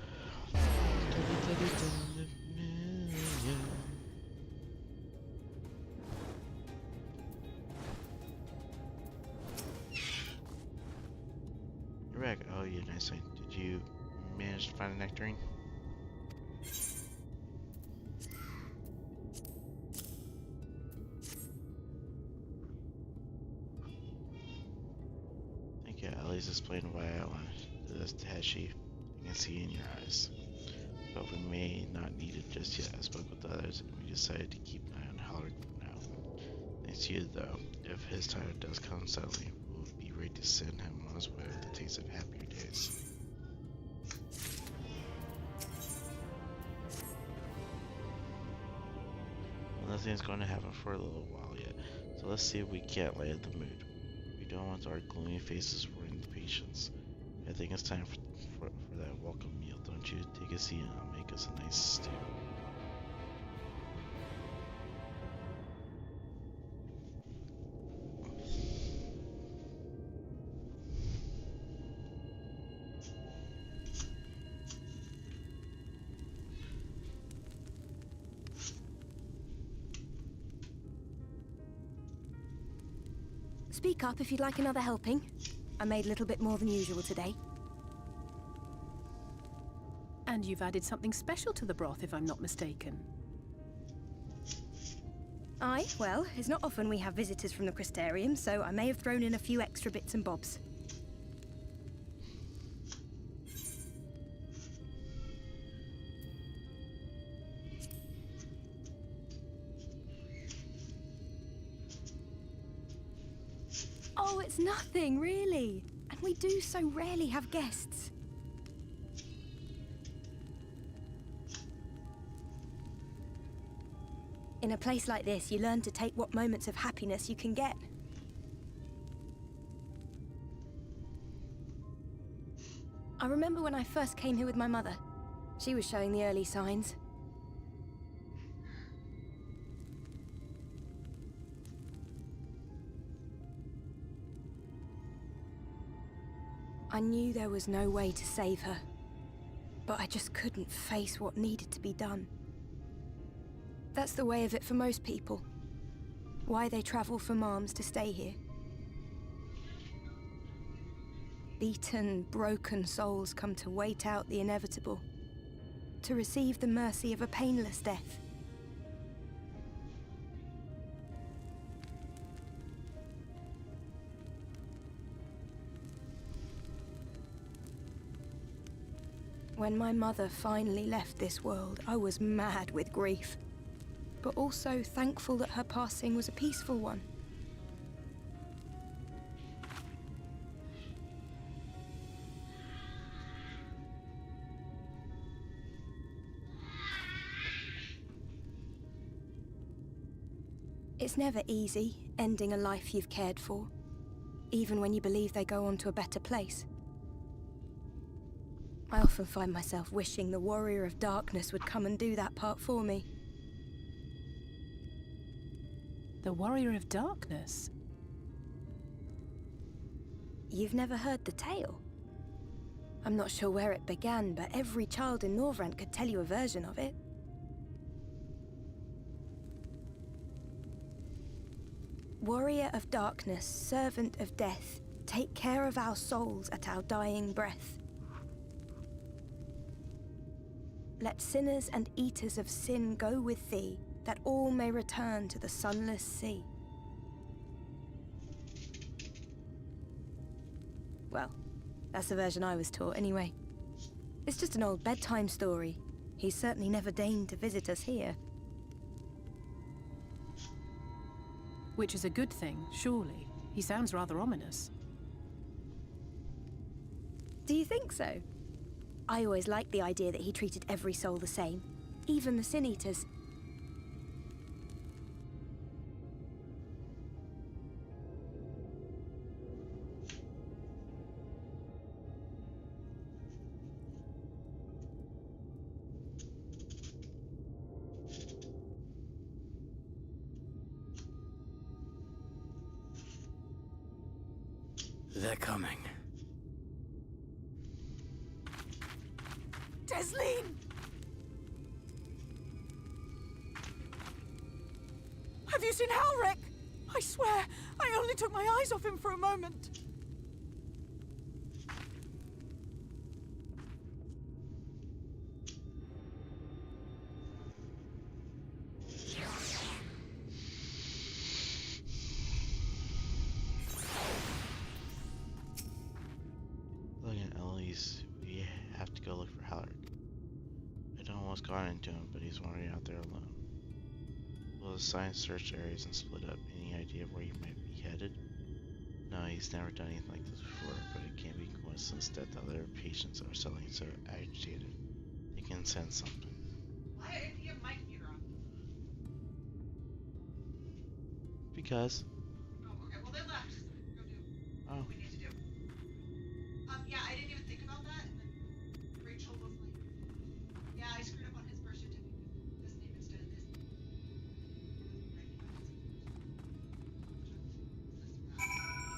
You're back. Oh, yeah, nice. Did you manage to find a nectarine? Thank you. At least explain why I wanted to do this to Heshi. I can see in your eyes. But we may not need it just yet. I spoke with others and we decided to keep an eye on Halleck for now. Thanks to you, though. If his time does come suddenly, we'll be ready to send him on his way with the taste of happier days. Well, nothing's going to happen for a little while yet, so let's see if we can't lighten the mood. We don't want our gloomy faces ruining the patience. I think it's time for that welcome meal, don't you? Take a seat and I'll make us a nice stew. Speak up if you'd like another helping. I made a little bit more than usual today. And you've added something special to the broth, if I'm not mistaken. Aye, well, it's not often we have visitors from the Crystarium, so I may have thrown in a few extra bits and bobs. Oh, it's nothing, really. And we do so rarely have guests. In a place like this, you learn to take what moments of happiness you can get. I remember when I first came here with my mother. She was showing the early signs. I knew there was no way to save her, but I just couldn't face what needed to be done. That's the way of it for most people. Why they travel from arms to stay here. Beaten, broken souls come to wait out the inevitable, to receive the mercy of a painless death. When my mother finally left this world, I was mad with grief, but also thankful that her passing was a peaceful one. It's never easy, ending a life you've cared for, even when you believe they go on to a better place. I often find myself wishing the Warrior of Darkness would come and do that part for me. The Warrior of Darkness? You've never heard the tale? I'm not sure where it began, but every child in Norvrant could tell you a version of it. Warrior of Darkness, servant of death, take care of our souls at our dying breath. Let sinners and eaters of sin go with thee, that all may return to the sunless sea. Well, that's the version I was taught anyway. It's just an old bedtime story. He's certainly never deigned to visit us here. Which is a good thing, surely. He sounds rather ominous. Do you think so? I always liked the idea that he treated every soul the same, even the Sin Eaters. They're coming. Desleen! Have you seen Halric? I swear, I only took my eyes off him for a moment. Look at Elise. We have to go look for Halleck. I don't know what's gone into him, but he's wandering out there alone. We'll assign search areas and split up. Any idea of where he might be headed? No, he's never done anything like this before, but it can't be coincidence that the other patients are suddenly so agitated. They can sense something. Why do you have my computer on? Because. Oh, okay. Well, they left. So we can go do what we need to do. Yeah, I didn't even think about that. And then Rachel was like, yeah, I screwed up on his birth certificate. This name instead of this.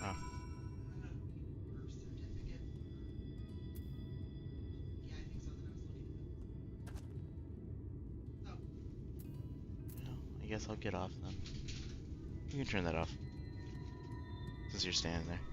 Oh. Birth certificate. Yeah, I think so. Then I was looking at it. So. Well, I guess I'll get off then. You can turn that off. Since you're standing there.